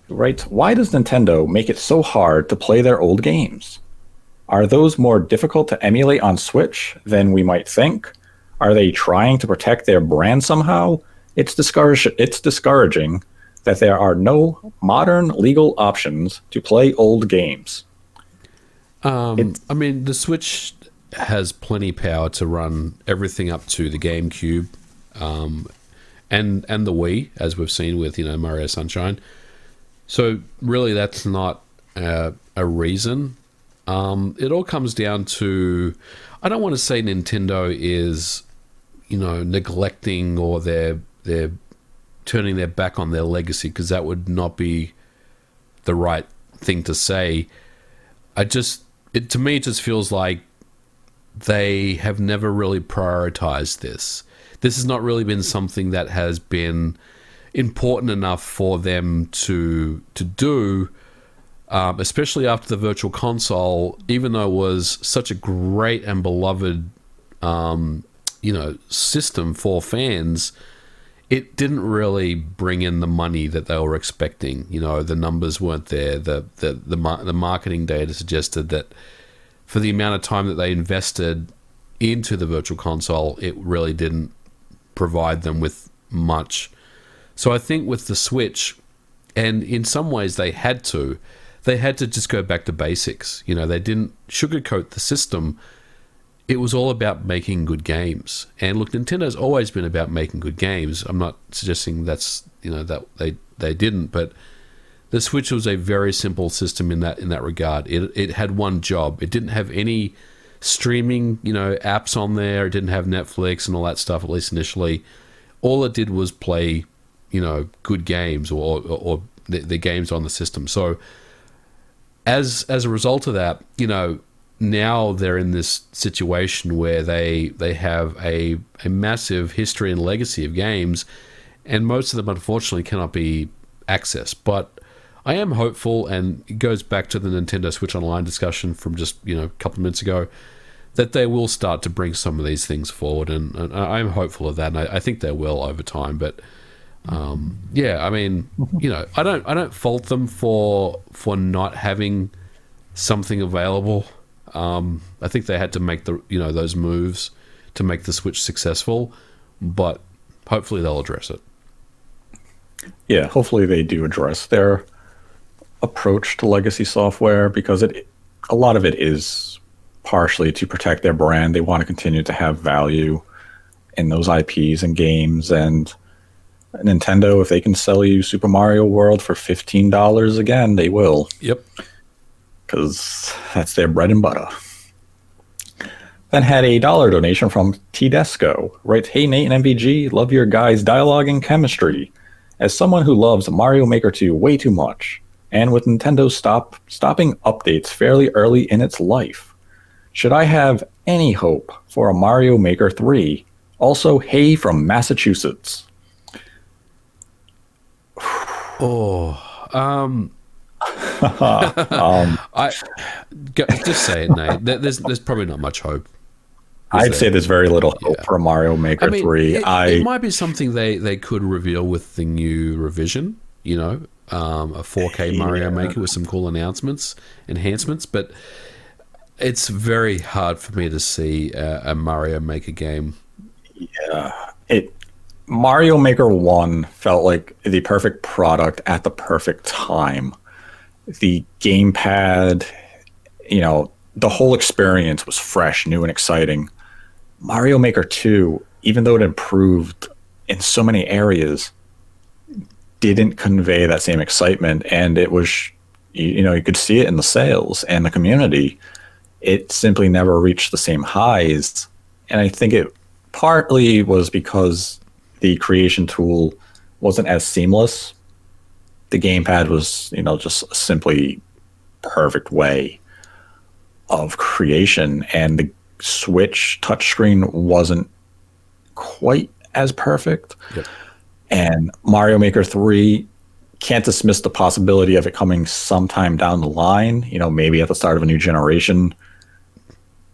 [SPEAKER 1] who writes, why does Nintendo make it so hard to play their old games? Are those more difficult to emulate on Switch than we might think? Are they trying to protect their brand somehow? It's discouraging that there are no modern legal options to play old games.
[SPEAKER 2] I mean, the Switch has plenty power to run everything up to the GameCube, and the Wii, as we've seen with Mario Sunshine. So really, that's not a reason. It all comes down to, I don't want to say Nintendo is, neglecting or they're turning their back on their legacy, because that would not be the right thing to say. To me, it just feels like they have never really prioritized this. This has not really been something that has been important enough for them to do, especially after the Virtual Console, even though it was such a great and beloved, system for fans. It didn't really bring in the money that they were expecting. The numbers weren't there. The marketing data suggested that for the amount of time that they invested into the Virtual Console, it really didn't provide them with much. So I think with the Switch, and in some ways they had to just go back to basics. They didn't sugarcoat the system. It was all about making good games. And look, Nintendo's always been about making good games. I'm not suggesting that's, that they didn't, but the Switch was a very simple system in that regard. It had one job. It didn't have any streaming, apps on there. It didn't have Netflix and all that stuff, at least initially. All it did was play, good games or the games on the system. So as a result of that, now they're in this situation where they have a massive history and legacy of games, and most of them unfortunately cannot be accessed. But I am hopeful, and it goes back to the Nintendo Switch Online discussion from just a couple of minutes ago, that they will start to bring some of these things forward, and I'm hopeful of that, and I think they will over time. But I mean, I don't fault them for not having something available. I think they had to make those moves to make the Switch successful, but hopefully they'll address it.
[SPEAKER 1] Yeah, hopefully they do address their approach to legacy software, because a lot of it is partially to protect their brand. They want to continue to have value in those IPs and games. And Nintendo, if they can sell you Super Mario World for $15 again, they will.
[SPEAKER 2] Yep.
[SPEAKER 1] Because that's their bread and butter. Then had a $1 donation from Tedesco. Writes, "Hey Nate and MVG, love your guys' dialogue and chemistry. As someone who loves Mario Maker 2 way too much, and with Nintendo stopping updates fairly early in its life, should I have any hope for a Mario Maker 3? Also, hey from Massachusetts."
[SPEAKER 2] Just say it, Nate. There's probably not much hope.
[SPEAKER 1] I'd say there's very little hope for Mario Maker 3.
[SPEAKER 2] It might be something they could reveal with the new revision, a 4K Mario Maker with some cool enhancements, but it's very hard for me to see a Mario Maker game.
[SPEAKER 1] Yeah. Mario Maker 1 felt like the perfect product at the perfect time. The gamepad, the whole experience was fresh, new, and exciting. Mario Maker 2, even though it improved in so many areas, didn't convey that same excitement. And it was, you could see it in the sales and the community. It simply never reached the same highs. And I think it partly was because the creation tool wasn't as seamless. The gamepad was, just a simply perfect way of creation, and the Switch touchscreen wasn't quite as perfect.
[SPEAKER 2] Yep.
[SPEAKER 1] And Mario Maker 3, can't dismiss the possibility of it coming sometime down the line, maybe at the start of a new generation,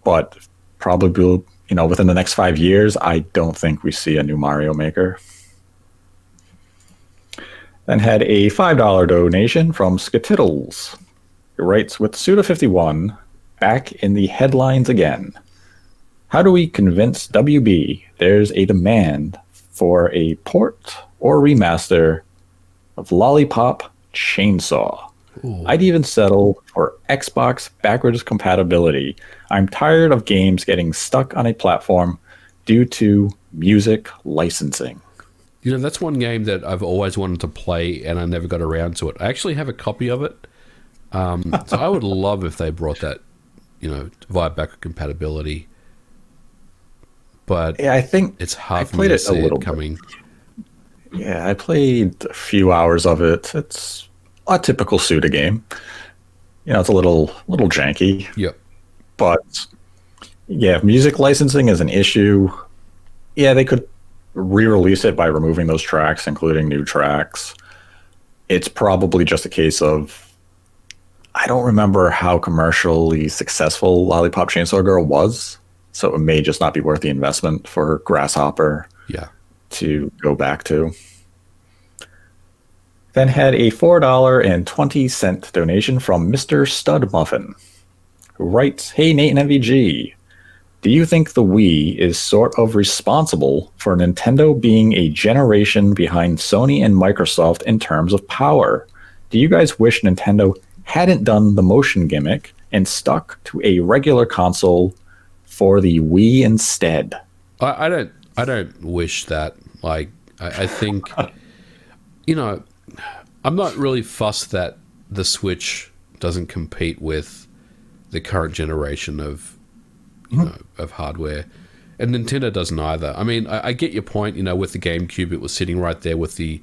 [SPEAKER 1] but probably, within the next 5 years, I don't think we see a new Mario Maker. Then had a $5 donation from Skitittles. He writes, "With Suda51 back in the headlines again, how do we convince WB there's a demand for a port or remaster of Lollipop Chainsaw?
[SPEAKER 2] Ooh.
[SPEAKER 1] I'd even settle for Xbox backwards compatibility. I'm tired of games getting stuck on a platform due to music licensing."
[SPEAKER 2] That's one game that I've always wanted to play, and I never got around to it. I actually have a copy of it. So I would love if they brought that, via backward compatibility. But
[SPEAKER 1] yeah, I think
[SPEAKER 2] it's hard for me to see it coming.
[SPEAKER 1] Yeah, I played a few hours of it. It's a typical Suda game. It's a little janky.
[SPEAKER 2] Yep.
[SPEAKER 1] But yeah, if music licensing is an issue, yeah, they could re-release it by removing those tracks, including new tracks. It's probably just a case of, I don't remember how commercially successful Lollipop Chainsaw Girl was, so it may just not be worth the investment for Grasshopper to go back to. Then had a $4.20 donation from Mr. Stud Muffin, who writes, "Hey Nate and MVG, do you think the Wii is sort of responsible for Nintendo being a generation behind Sony and Microsoft in terms of power? Do you guys wish Nintendo hadn't done the motion gimmick and stuck to a regular console for the Wii instead?"
[SPEAKER 2] I don't wish that. I think, I'm not really fussed that the Switch doesn't compete with the current generation of of hardware, and Nintendo doesn't either. I mean, I get your point. With the GameCube, it was sitting right there with the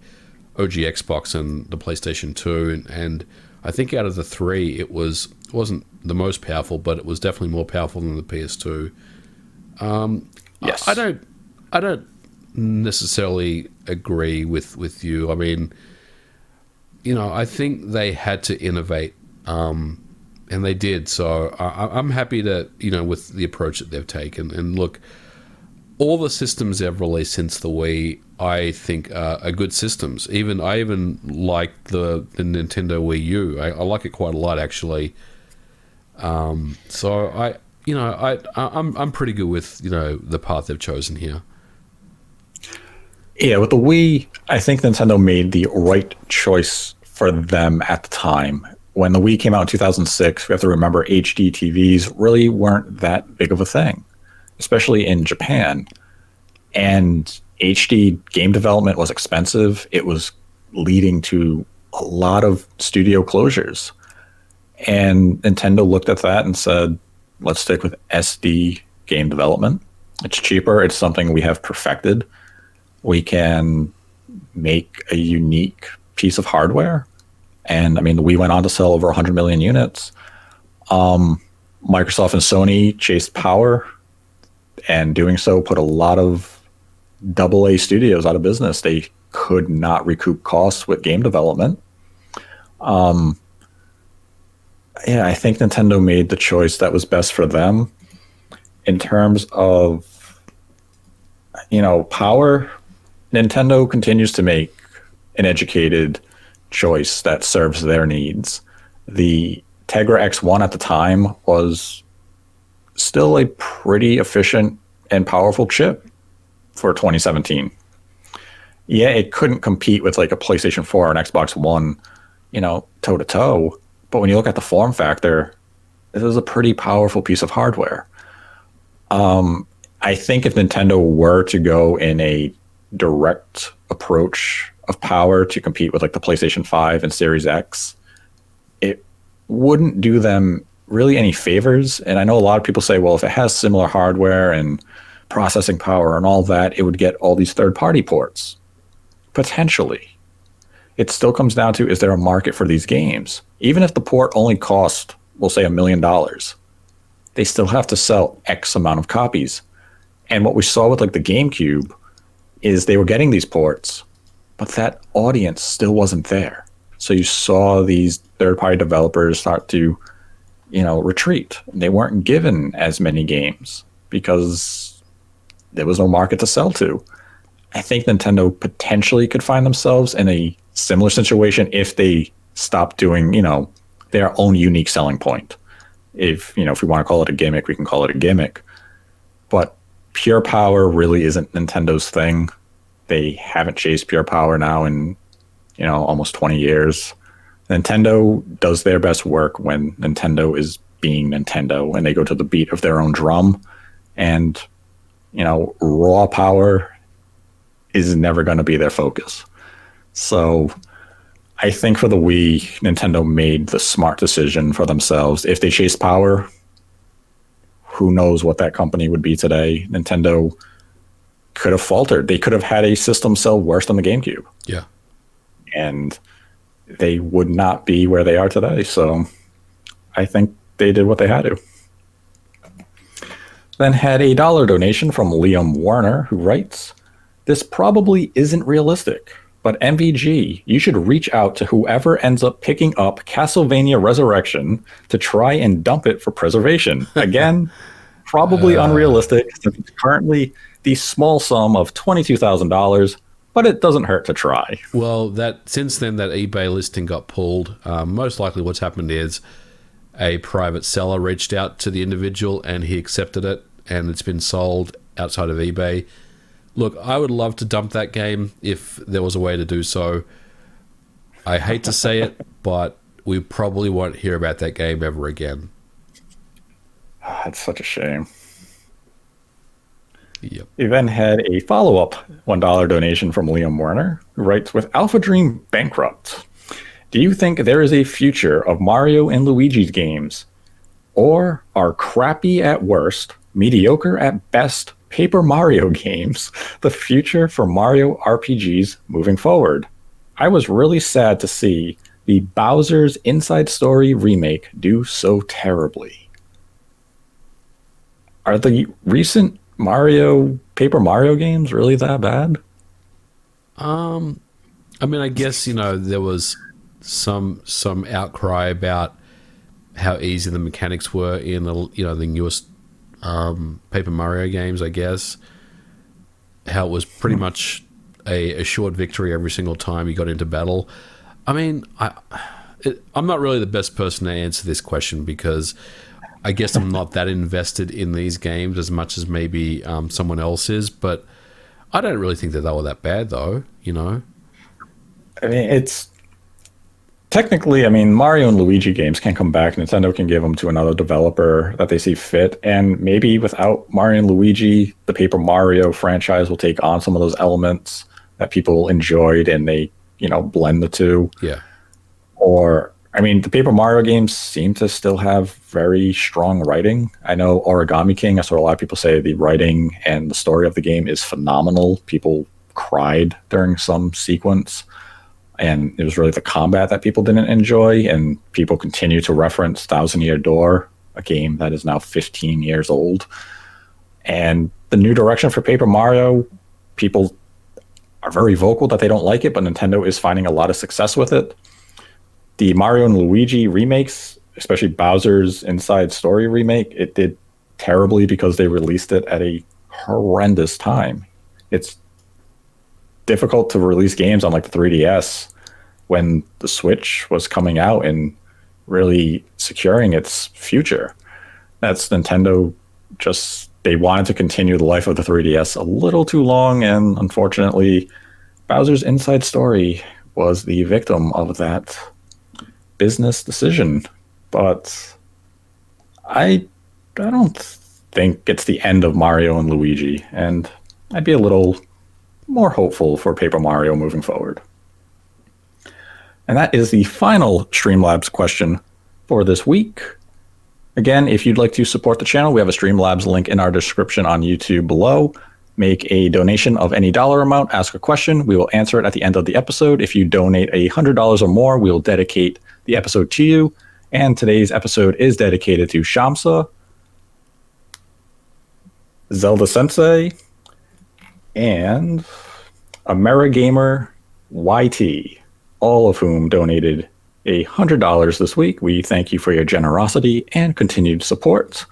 [SPEAKER 2] OG Xbox and the PlayStation 2, and I think out of the three, it wasn't the most powerful, but it was definitely more powerful than the PS2.
[SPEAKER 1] Yes,
[SPEAKER 2] I don't necessarily agree with you. I mean, I think they had to innovate. And they did, so I'm happy that, with the approach that they've taken. And look, all the systems they've released since the Wii, I think are good systems. I even like the Nintendo Wii U. I like it quite a lot, actually. So you know, I'm pretty good with, you know, the path they've chosen here.
[SPEAKER 1] Yeah, with the Wii, I think Nintendo made the right choice for them at the time. When the Wii came out in 2006, we have to remember HD TVs really weren't that big of a thing, especially in Japan. And HD game development was expensive. It was leading to a lot of studio closures. And Nintendo looked at that and said, let's stick with SD game development. It's cheaper. It's something we have perfected. We can make a unique piece of hardware. And I mean, we went on to sell over 100 million units. Microsoft and Sony chased power, and doing so put a lot of AA studios out of business. They could not recoup costs with game development. Yeah, I think Nintendo made the choice that was best for them. In terms of, you know, power, Nintendo continues to make an educated choice that serves their needs. The Tegra X1 at the time was still a pretty efficient and powerful chip for 2017. Yeah, it couldn't compete with like a PlayStation 4 or an Xbox One, you know, toe to toe. But when you look at the form factor, this is a pretty powerful piece of hardware. I think if Nintendo were to go in a direct approach of power to compete with like the PlayStation 5 and Series X, it wouldn't do them really any favors. And I know a lot of people say, well, if it has similar hardware and processing power and all that, it would get all these third-party ports. Potentially. It still comes down to, is there a market for these games? Even if the port only cost, we'll say $1 million, they still have to sell X amount of copies. And what we saw with like the GameCube is they were getting these ports, but that audience still wasn't there. So you saw these third-party developers start to, you know, retreat. They weren't given as many games because there was no market to sell to. I think Nintendo potentially could find themselves in a similar situation if they stopped doing, you know, their own unique selling point. If, you know, if we want to call it a gimmick, we can call it a gimmick. But pure power really isn't Nintendo's thing. They haven't chased pure power now in, you know, almost 20 years. Nintendo does their best work when Nintendo is being Nintendo and they go to the beat of their own drum. And, you know, raw power is never going to be their focus. So I think for the Wii, Nintendo made the smart decision for themselves. If they chased power, who knows what that company would be today. Nintendo could have faltered. They could have had a system sell worse than the GameCube.
[SPEAKER 2] Yeah. And
[SPEAKER 1] they would not be where they are today. So I think they did what they had to. Then had a $1 donation from Liam Warner, who writes, "This probably isn't realistic, but MVG, you should reach out to whoever ends up picking up Castlevania Resurrection to try and dump it for preservation." Again, probably unrealistic, since it's currently the small sum of $22,000, but it doesn't hurt to try.
[SPEAKER 2] Well, that since then that eBay listing got pulled, most likely what's happened is a private seller reached out to the individual and he accepted it, and it's been sold outside of eBay. Look, I would love to dump that game if there was a way to do so. I hate to say it, but we probably won't hear about that game ever again.
[SPEAKER 1] It's such a shame.
[SPEAKER 2] Yep.
[SPEAKER 1] We then had a follow-up $1 donation from Liam Werner, who writes, "With Alpha Dream bankrupt, do you think there is a future of Mario and Luigi's games? Or are crappy at worst, mediocre at best Paper Mario games the future for Mario RPGs moving forward? I was really sad to see the Bowser's Inside Story remake do so terribly." Are the recent Paper Mario games really that bad?
[SPEAKER 2] I mean, I guess, you know, there was some outcry about how easy the mechanics were in the, you know, the newest Paper Mario games, I guess. How it was pretty much a short victory every single time you got into battle. I mean, I'm not really the best person to answer this question because I guess I'm not that invested in these games as much as maybe someone else is, but I don't really think that they were that bad, though, you know?
[SPEAKER 1] I mean, it's technically, I mean, Mario and Luigi games can come back. Nintendo can give them to another developer that they see fit. And maybe without Mario and Luigi, the Paper Mario franchise will take on some of those elements that people enjoyed and they, blend the two.
[SPEAKER 2] Yeah.
[SPEAKER 1] Or, I mean, the Paper Mario games seem to still have very strong writing. I know Origami King, I saw a lot of people say the writing and the story of the game is phenomenal. People cried during some sequence. And it was really the combat that people didn't enjoy. And people continue to reference Thousand Year Door, a game that is now 15 years old. And the new direction for Paper Mario, people are very vocal that they don't like it, but Nintendo is finding a lot of success with it. The Mario and Luigi remakes, especially Bowser's Inside Story remake, it did terribly because they released it at a horrendous time. It's difficult to release games on like the 3DS when the Switch was coming out and really securing its future. That's Nintendo they wanted to continue the life of the 3DS a little too long, and unfortunately, Bowser's Inside Story was the victim of that business decision. But I don't think it's the end of Mario and Luigi, and I'd be a little more hopeful for Paper Mario moving forward. And that is the final Streamlabs question for this week. Again, if you'd like to support the channel, we have a Streamlabs link in our description on YouTube below. Make a donation of any dollar amount, ask a question. We will answer it at the end of the episode. If you donate $100 or more, we will dedicate the episode to you. And today's episode is dedicated to Shamsa, Zelda Sensei, and AmeriGamer YT, all of whom donated $100 this week. We thank you for your generosity and continued support.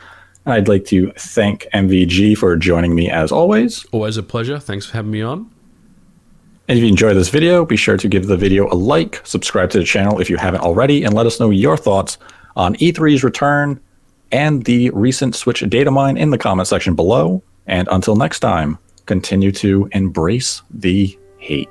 [SPEAKER 1] And I'd like to thank MVG for joining me as always.
[SPEAKER 2] Always a pleasure. Thanks for having me on.
[SPEAKER 1] And if you enjoyed this video, be sure to give the video a like, subscribe to the channel if you haven't already, and let us know your thoughts on E3's return and the recent Switch Datamine in the comment section below. And until next time, continue to embrace the hate.